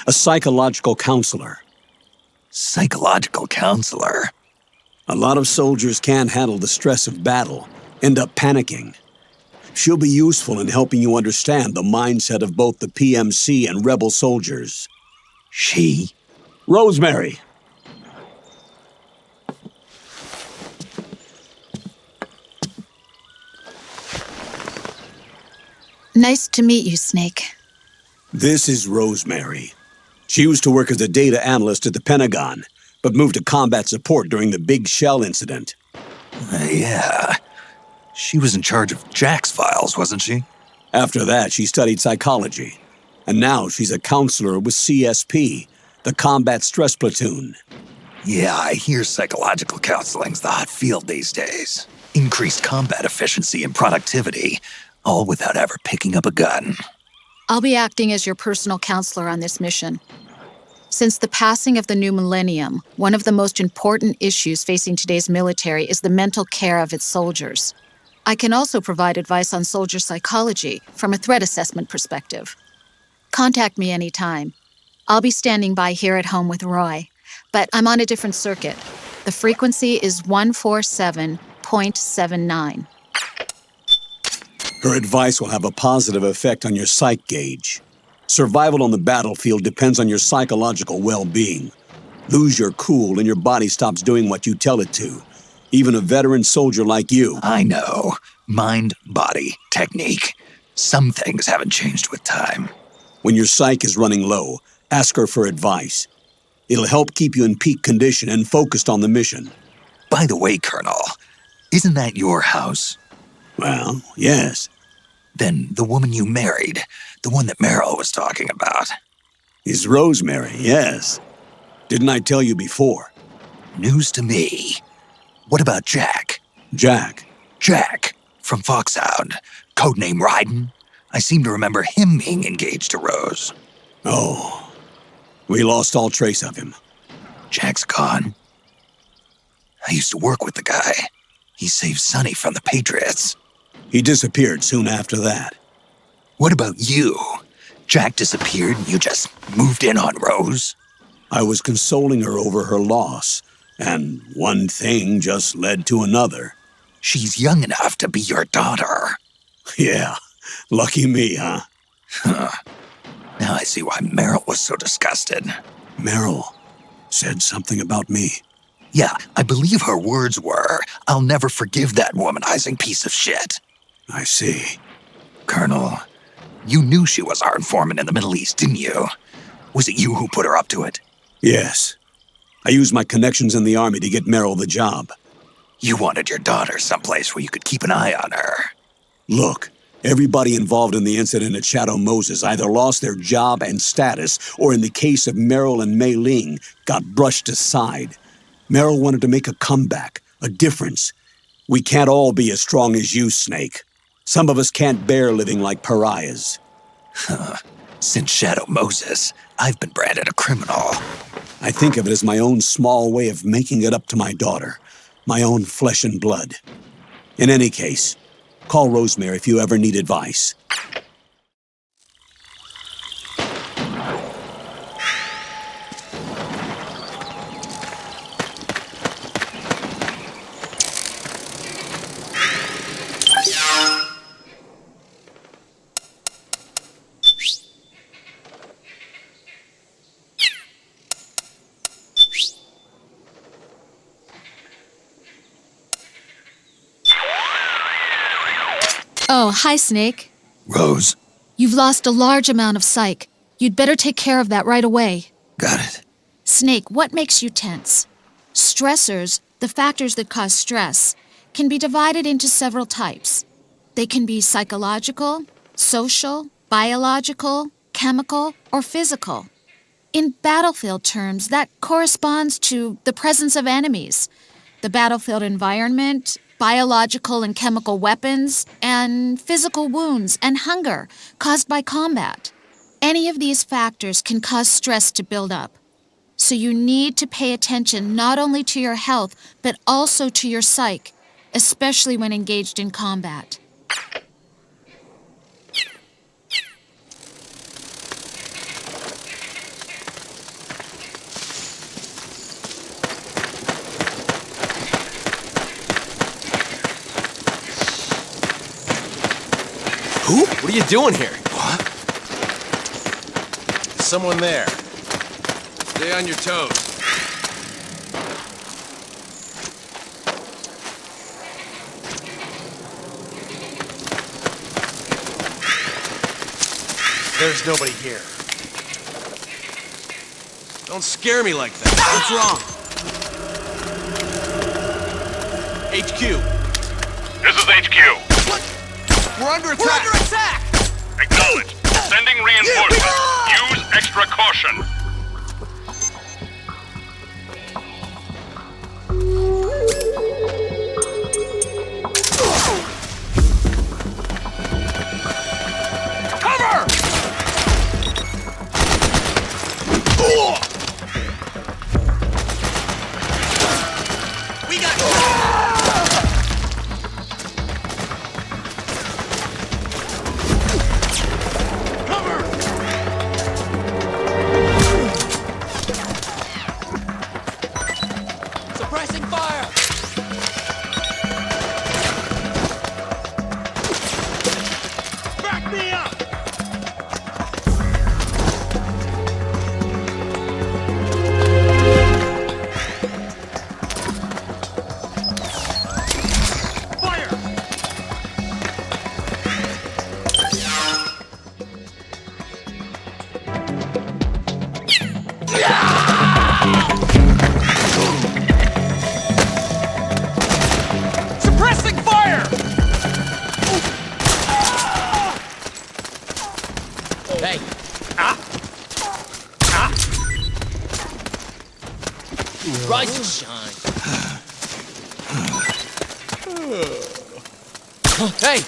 A psychological counselor. Psychological counselor? A lot of soldiers can't handle the stress of battle, end up panicking. She'll be useful in helping you understand the mindset of both the PMC and rebel soldiers. She? Rosemary. Nice to meet you, Snake. This is Rosemary. She used to work as a data analyst at the Pentagon, but moved to combat support during the Big Shell incident. Yeah. She was in charge of Jack's files, wasn't she? After that, she studied psychology. And now she's a counselor with CSP, the Combat Stress Platoon. Yeah, I hear psychological counseling's the hot field these days. Increased combat efficiency and productivity, all without ever picking up a gun. I'll be acting as your personal counselor on this mission. Since the passing of the new millennium, one of the most important issues facing today's military is the mental care of its soldiers. I can also provide advice on soldier psychology from a threat assessment perspective. Contact me anytime. I'll be standing by here at home with Roy, but I'm on a different circuit. The frequency is 147.79. Her advice will have a positive effect on your psych gauge. Survival on the battlefield depends on your psychological well-being. Lose your cool and your body stops doing what you tell it to. Even a veteran soldier like you. I know. Mind, body, technique. Some things haven't changed with time. When your psyche is running low, ask her for advice. It'll help keep you in peak condition and focused on the mission. By the way, Colonel, isn't that your house? Well, yes. Then the woman you married, the one that Meryl was talking about. Is Rosemary, yes. Didn't I tell you before? News to me. What about Jack? Jack? Jack, from Foxhound. Codename Ryden. I seem to remember him being engaged to Rose. Oh, we lost all trace of him. Jack's gone. I used to work with the guy. He saved Sonny from the Patriots. He disappeared soon after that. What about you? Jack disappeared and you just moved in on Rose? I was consoling her over her loss, and one thing just led to another. She's young enough to be your daughter. Yeah, lucky me, huh? Now I see why Meryl was so disgusted. Meryl said something about me. Yeah, I believe her words were, "I'll never forgive that womanizing piece of shit." I see. Colonel, you knew she was our informant in the Middle East, didn't you? Was it you who put her up to it? Yes. I used my connections in the Army to get Meryl the job. You wanted your daughter someplace where you could keep an eye on her. Look, everybody involved in the incident at Shadow Moses either lost their job and status, or in the case of Meryl and Mei Ling, got brushed aside. Meryl wanted to make a comeback, a difference. We can't all be as strong as you, Snake. Some of us can't bear living like pariahs. Since Shadow Moses, I've been branded a criminal. I think of it as my own small way of making it up to my daughter, my own flesh and blood. In any case, call Rosemary if you ever need advice. Oh, hi, Snake. Rose. You've lost a large amount of psych. You'd better take care of that right away. Got it. Snake, what makes you tense? Stressors, the factors that cause stress, can be divided into several types. They can be psychological, social, biological, chemical, or physical. In battlefield terms, that corresponds to the presence of enemies, the battlefield environment, biological and chemical weapons, and physical wounds and hunger caused by combat. Any of these factors can cause stress to build up. So you need to pay attention not only to your health, but also to your psyche, especially when engaged in combat. Who? What are you doing here? What? There's someone there. Stay on your toes. There's nobody here. Don't scare me like that. What's wrong? HQ. This is HQ. What? We're under attack. We're under attack! Acknowledged. Sending reinforcements. Use extra caution. Cover! We got... Cover! Suppressing fire! Back me up! Fire! Suppressing fire! Hey! Rise and shine. Hey!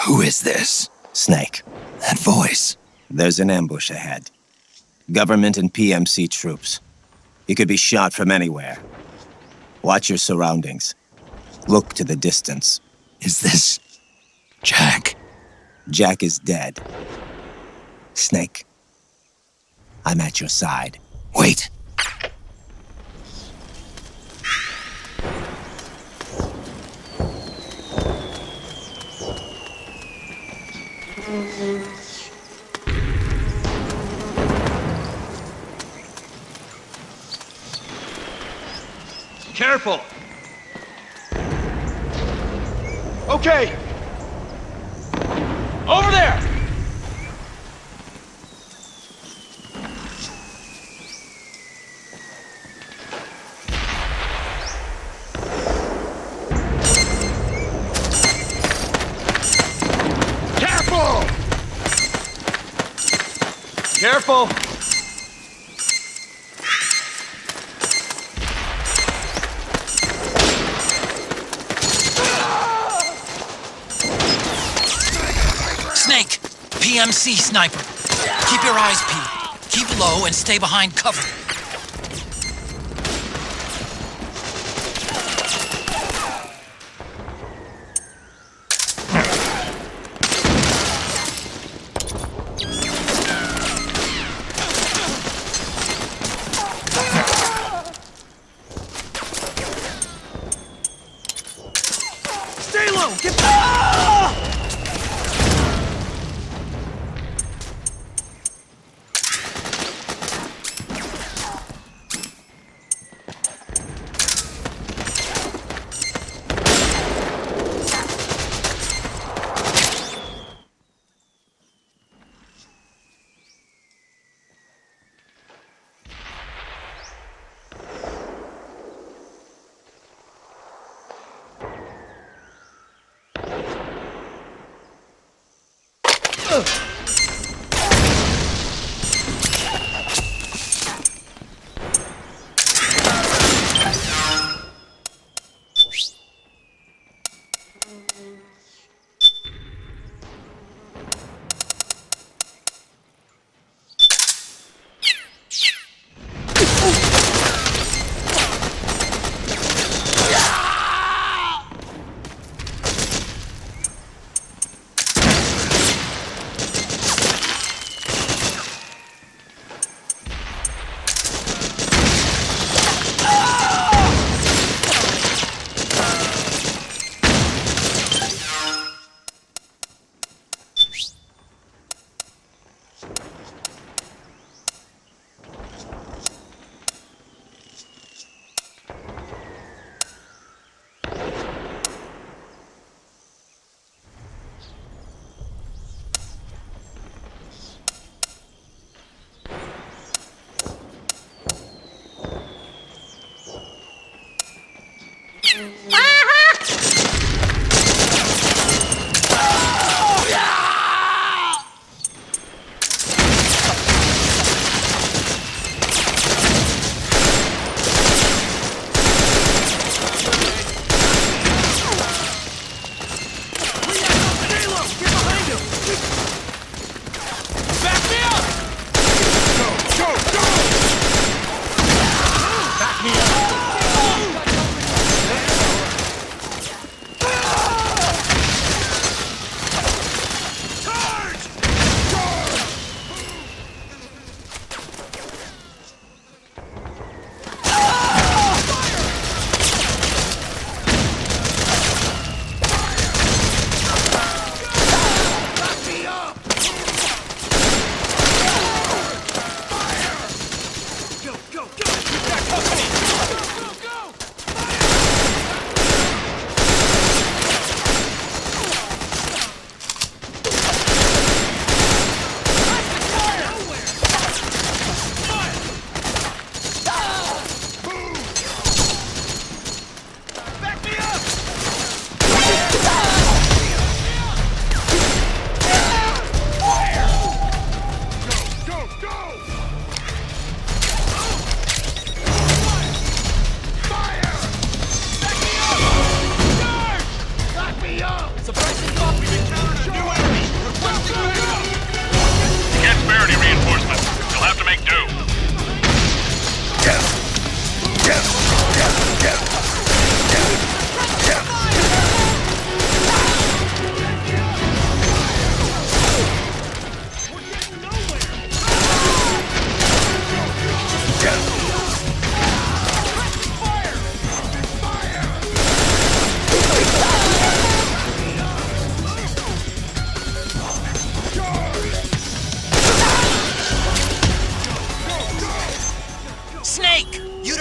Who is this? Snake. That voice. There's an ambush ahead. Government and PMC troops. You could be shot from anywhere. Watch your surroundings. Look to the distance. Is this... Jack? Jack is dead. Snake. I'm at your side. Wait. Careful! Okay! Over there! Careful! Careful! PMC sniper. Keep your eyes peeled. Keep low and stay behind cover. Stay low! Get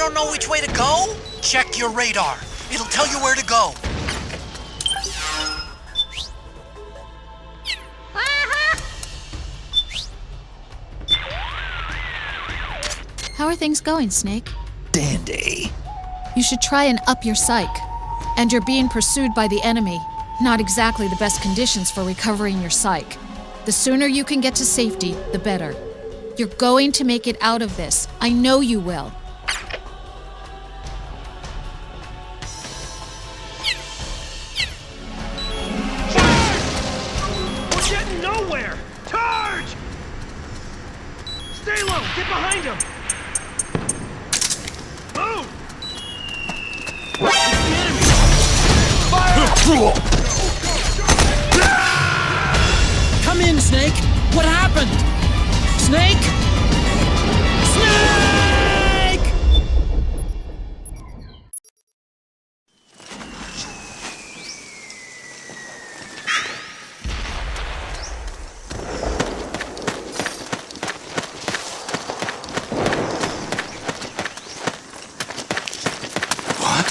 don't know which way to go? Check your radar. It'll tell you where to go. How are things going, Snake? Dandy. You should try and up your psych. And you're being pursued by the enemy. Not exactly the best conditions for recovering your psych. The sooner you can get to safety, the better. You're going to make it out of this. I know you will. We're getting nowhere! Turn! Come in, Snake! What happened? Snake? Snake!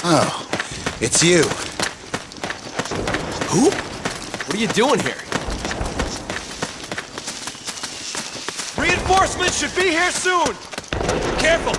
Oh, it's you. Who? What are you doing here? Reinforcements should be here soon! Careful!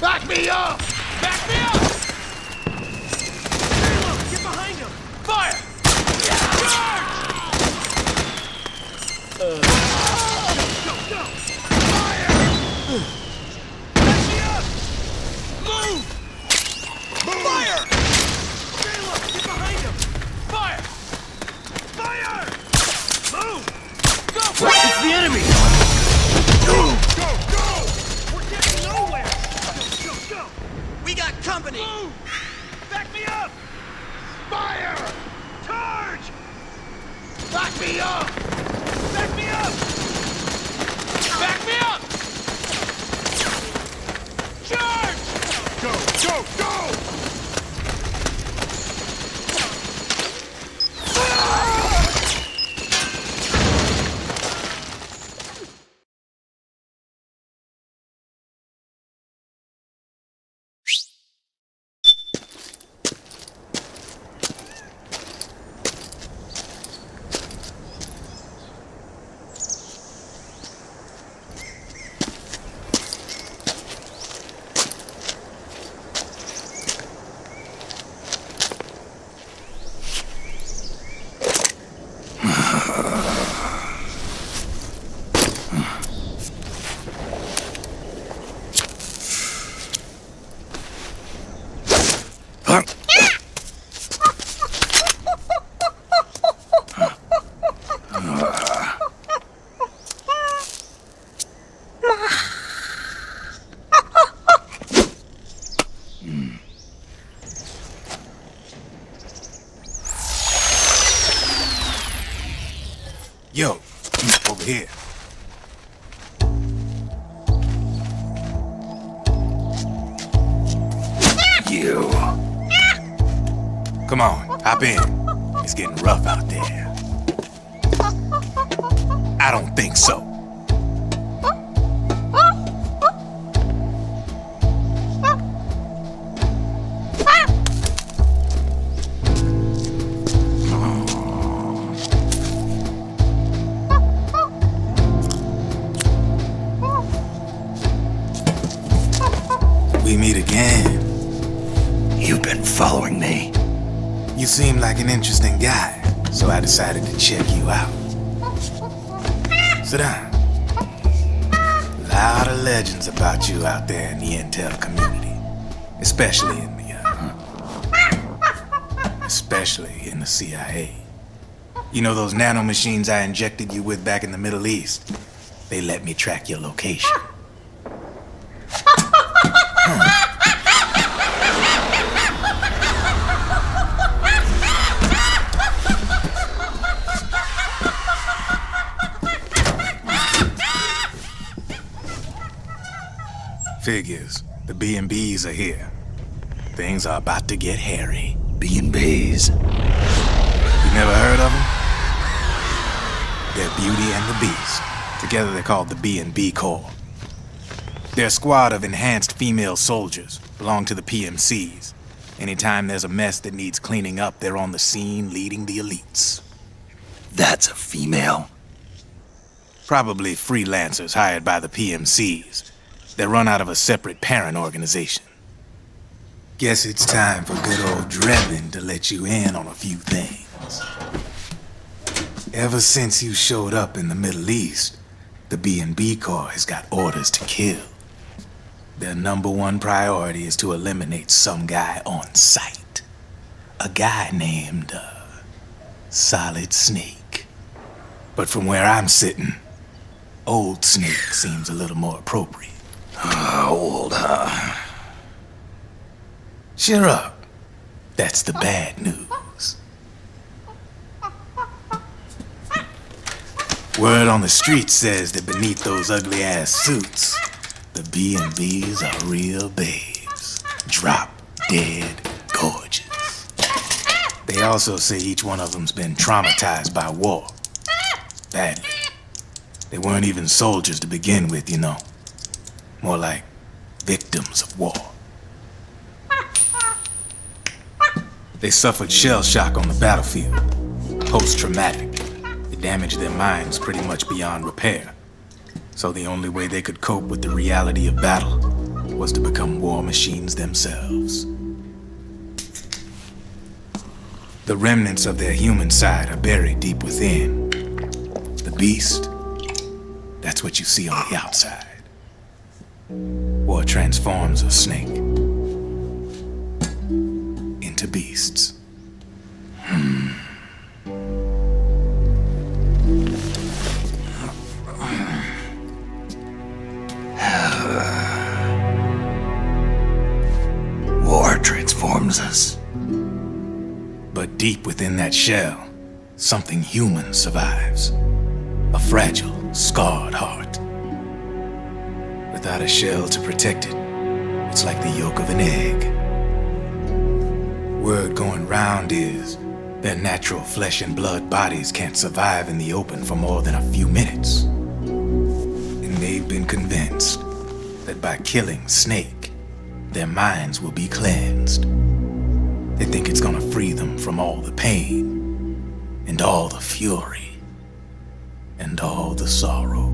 Back me up! Back me up! Caleb, get behind him! Fire! Charge! Go, go! Fire! Back me up! Move! Fire! Caleb, get behind him! Fire! Fire! Move! Go! It's the enemy! Go! Go! Go! We're getting nowhere! Go! Go! We got company! Move! Back me up! Fire! Charge! Back me up! Back me up! Back me up! Charge! Go! Go! Go! Yo, over here. You. Come on, hop in. It's getting rough out there. I don't think so. We meet again. You've been following me. You seem like an interesting guy, so I decided to check you out. Sit down. A lot of legends about you out there in the intel community, especially in the CIA. You know those nanomachines I injected you with back in the Middle East? They let me track your location. Figures. The B&Bs are here. Things are about to get hairy. B&Bs? You never heard of them? They're Beauty and the Beast. Together they're called the B&B Corps. They're a squad of enhanced female soldiers, belong to the PMCs. Anytime there's a mess that needs cleaning up, they're on the scene leading the elites. That's a female? Probably freelancers hired by the PMCs. They're run out of a separate parent organization. Guess it's time for good old Drebin to let you in on a few things. Ever since you showed up in the Middle East, the B&B Corps has got orders to kill. Their #1 priority is to eliminate some guy on sight. A guy named, Solid Snake. But from where I'm sitting, Old Snake seems a little more appropriate. Old, huh? Cheer up. That's the bad news. Word on the street says that beneath those ugly-ass suits, the B&Bs are real babes. Drop dead gorgeous. They also say each one of them's been traumatized by war. Badly. They weren't even soldiers to begin with, you know. More like victims of war. They suffered shell shock on the battlefield. Post-traumatic. It damaged their minds pretty much beyond repair. So the only way they could cope with the reality of battle was to become war machines themselves. The remnants of their human side are buried deep within. The beast, that's what you see on the outside. War transforms a snake into beasts. War transforms us. But deep within that shell, something human survives. A fragile, scarred heart. Without a shell to protect it, it's like the yolk of an egg. Word going round is their natural flesh and blood bodies can't survive in the open for more than a few minutes. And they've been convinced that by killing Snake, their minds will be cleansed. They think it's gonna free them from all the pain, and all the fury, and all the sorrow.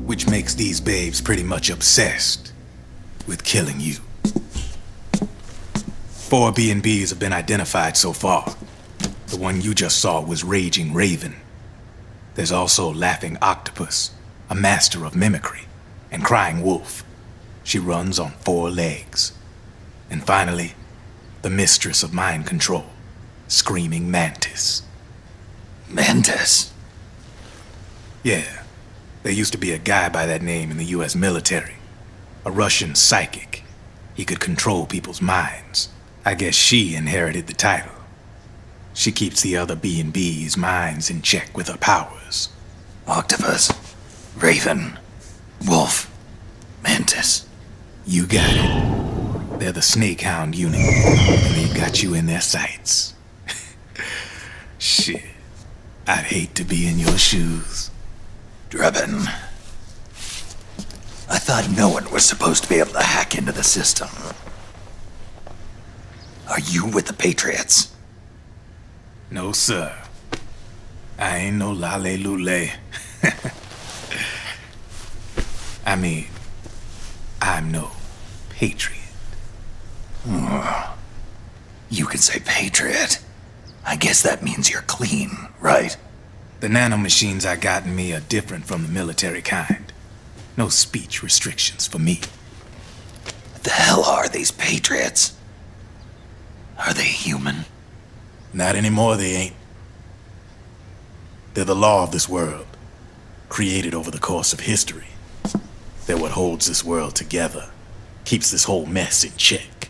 Which makes these babes pretty much obsessed with killing you. 4 B&Bs have been identified so far. The one you just saw was Raging Raven. There's also Laughing Octopus, a master of mimicry, and Crying Wolf. She runs on 4 legs. And finally, the mistress of mind control, Screaming Mantis. Mantis? Yeah. There used to be a guy by that name in the US military. A Russian psychic. He could control people's minds. I guess she inherited the title. She keeps the other B&B's minds in check with her powers. Octopus, Raven, Wolf, Mantis. You got it. They're the Snake Hound unit, and they've got you in their sights. Shit. I'd hate to be in your shoes. Drebin. I thought no one was supposed to be able to hack into the system. Are you with the Patriots? No, sir. I ain't no lale-lule. I mean, I'm no patriot. You can say patriot. I guess that means you're clean, right? The nanomachines I got in me are different from the military kind. No speech restrictions for me. What the hell are these Patriots? Are they human? Not anymore, they ain't. They're the law of this world, created over the course of history. They're what holds this world together, keeps this whole mess in check.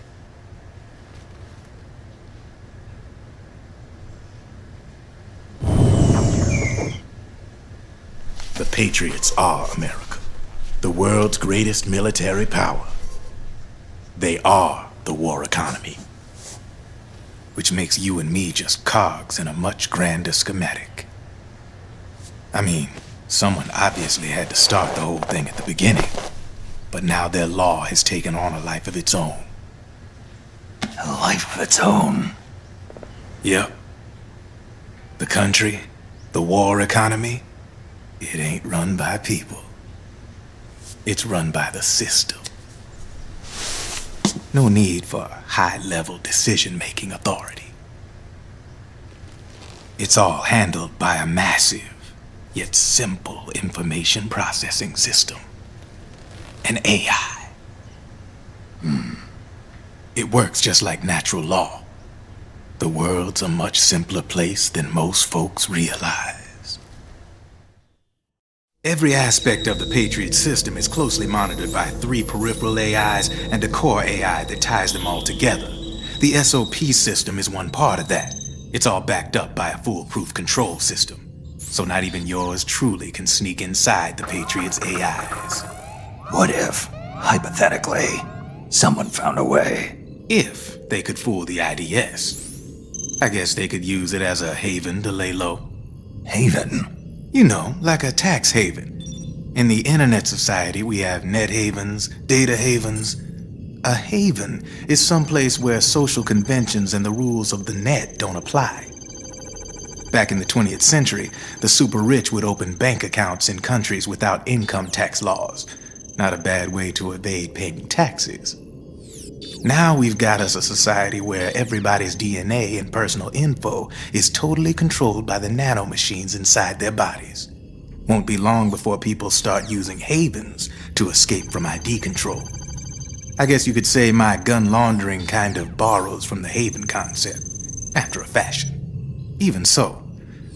The Patriots are America, the world's greatest military power. They are the war economy, which makes you and me just cogs in a much grander schematic. I mean, someone obviously had to start the whole thing at the beginning, but now their law has taken on a life of its own. A life of its own? Yep. The country, the war economy, it ain't run by people. It's run by the system. No need for high-level decision-making authority. It's all handled by a massive, yet simple information processing system. An AI. It works just like natural law. The world's a much simpler place than most folks realize. Every aspect of the Patriot system is closely monitored by 3 peripheral AIs and a core AI that ties them all together. The SOP system is one part of that. It's all backed up by a foolproof control system. So not even yours truly can sneak inside the Patriots' AIs. What if, hypothetically, someone found a way? If they could fool the IDS. I guess they could use it as a haven to lay low. Haven? You know, like a tax haven. In the internet society, we have net havens, data havens. A haven is someplace where social conventions and the rules of the net don't apply. Back in the 20th century, the super rich would open bank accounts in countries without income tax laws. Not a bad way to evade paying taxes. Now we've got us a society where everybody's DNA and personal info is totally controlled by the nanomachines inside their bodies. Won't be long before people start using havens to escape from ID control. I guess you could say my gun laundering kind of borrows from the haven concept, after a fashion. Even so,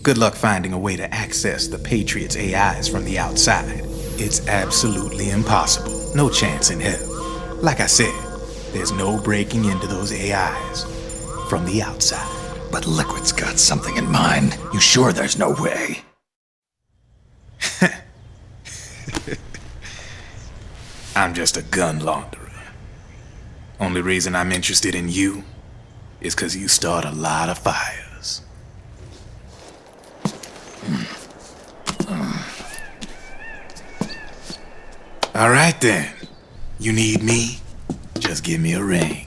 good luck finding a way to access the Patriots' AIs from the outside. It's absolutely impossible. No chance in hell. Like I said, there's no breaking into those AIs from the outside. But Liquid's got something in mind. You sure there's no way? I'm just a gun launderer. Only reason I'm interested in you is 'cause you start a lot of fires. All right then. You need me? Just give me a ring.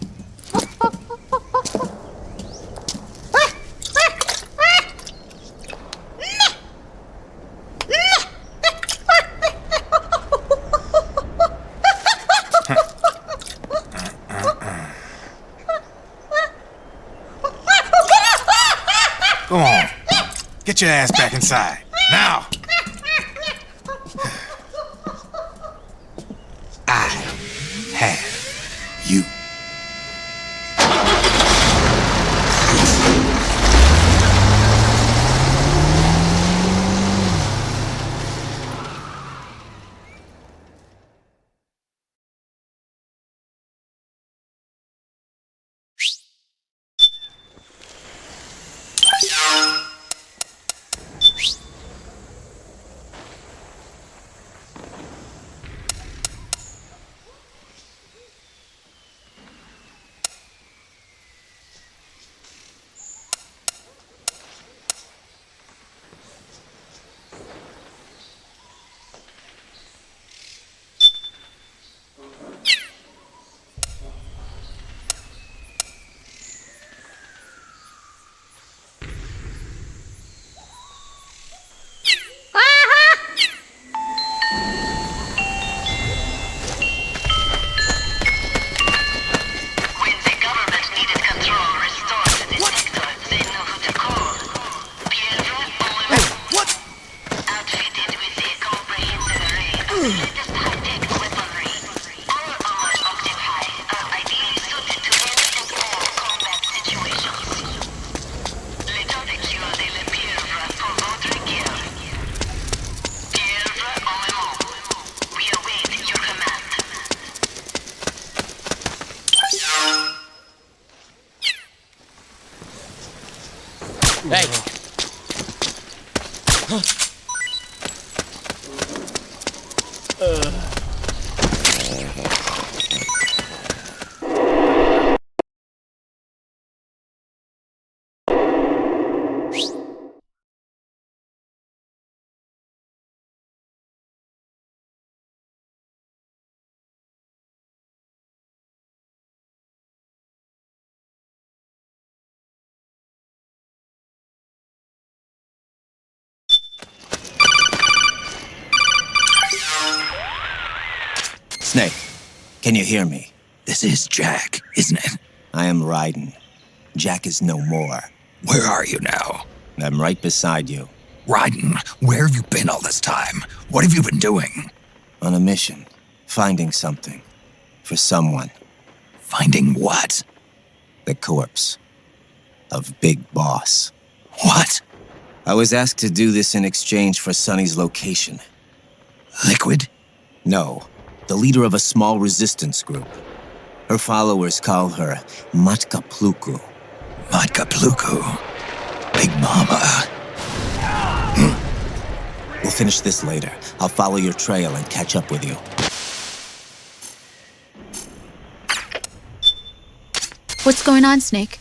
Go on. Get your ass back inside. Now! I have you. Hey! Snake, can you hear me? This is Jack, isn't it? I am Raiden. Jack is no more. Where are you now? I'm right beside you. Raiden, where have you been all this time? What have you been doing? On a mission. Finding something. For someone. Finding what? The corpse. Of Big Boss. What? I was asked to do this in exchange for Sonny's location. Liquid? No. The leader of a small resistance group. Her followers call her Matka Pluku. Matka Pluku? Big Mama. We'll finish this later. I'll follow your trail and catch up with you. What's going on, Snake?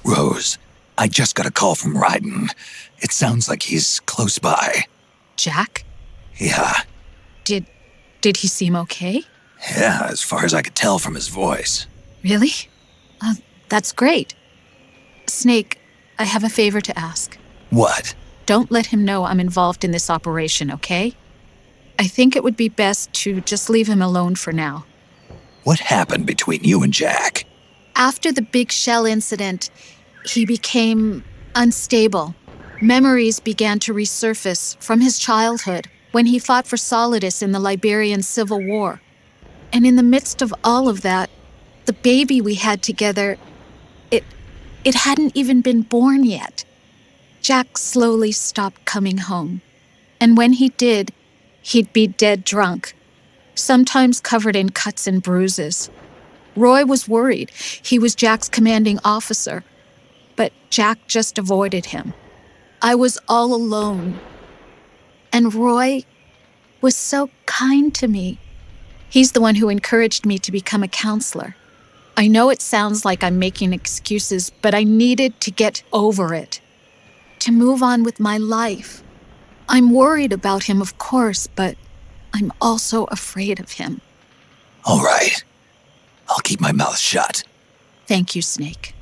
Rose, I just got a call from Raiden. It sounds like he's close by. Jack? Yeah. Did he seem okay? Yeah, as far as I could tell from his voice. Really? That's great. Snake, I have a favor to ask. What? Don't let him know I'm involved in this operation, okay? I think it would be best to just leave him alone for now. What happened between you and Jack? After the big shell incident, he became unstable. Memories began to resurface from his childhood when he fought for Solidus in the Liberian Civil War. And in the midst of all of that, the baby we had together, it hadn't even been born yet. Jack slowly stopped coming home. And when he did, he'd be dead drunk, sometimes covered in cuts and bruises. Roy was worried. He was Jack's commanding officer. But Jack just avoided him. I was all alone. And Roy was so kind to me. He's the one who encouraged me to become a counselor. I know it sounds like I'm making excuses, but I needed to get over it. To move on with my life. I'm worried about him, of course, but I'm also afraid of him. All right. I'll keep my mouth shut. Thank you, Snake.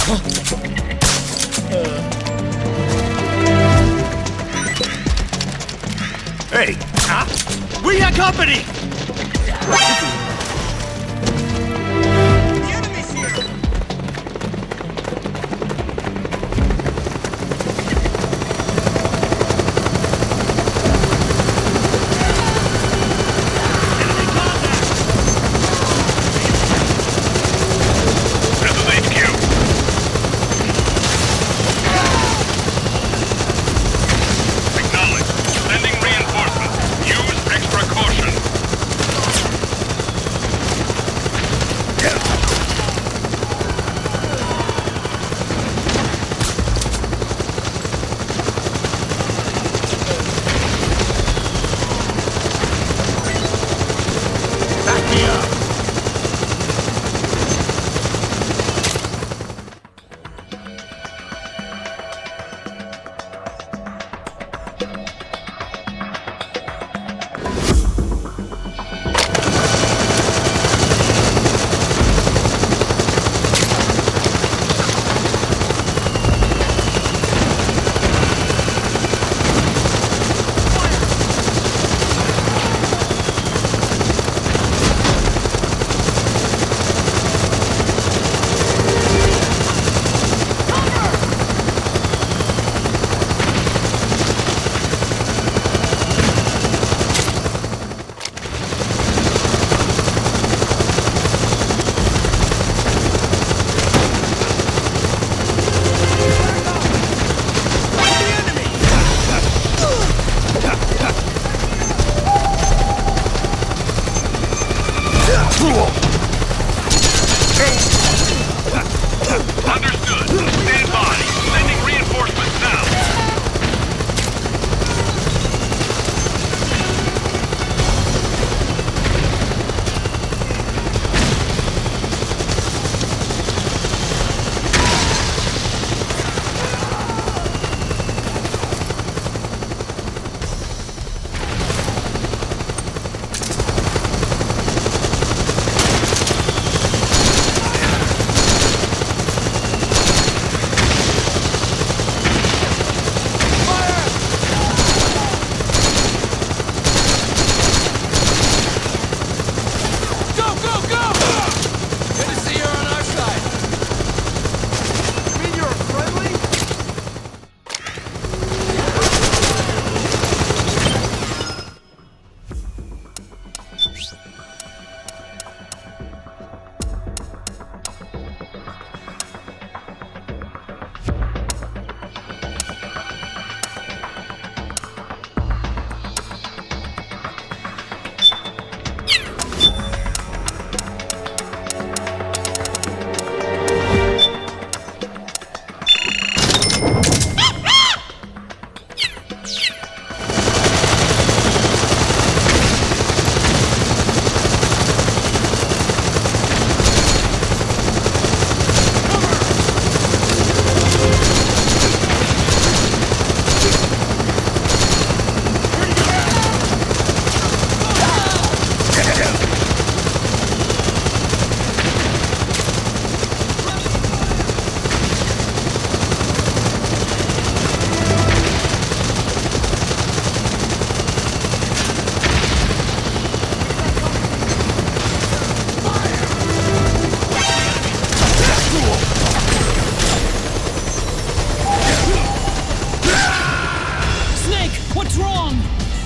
Hey! We got company! The enemy's here!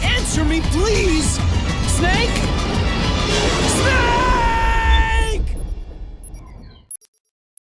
Answer me, please! Snake? Snake!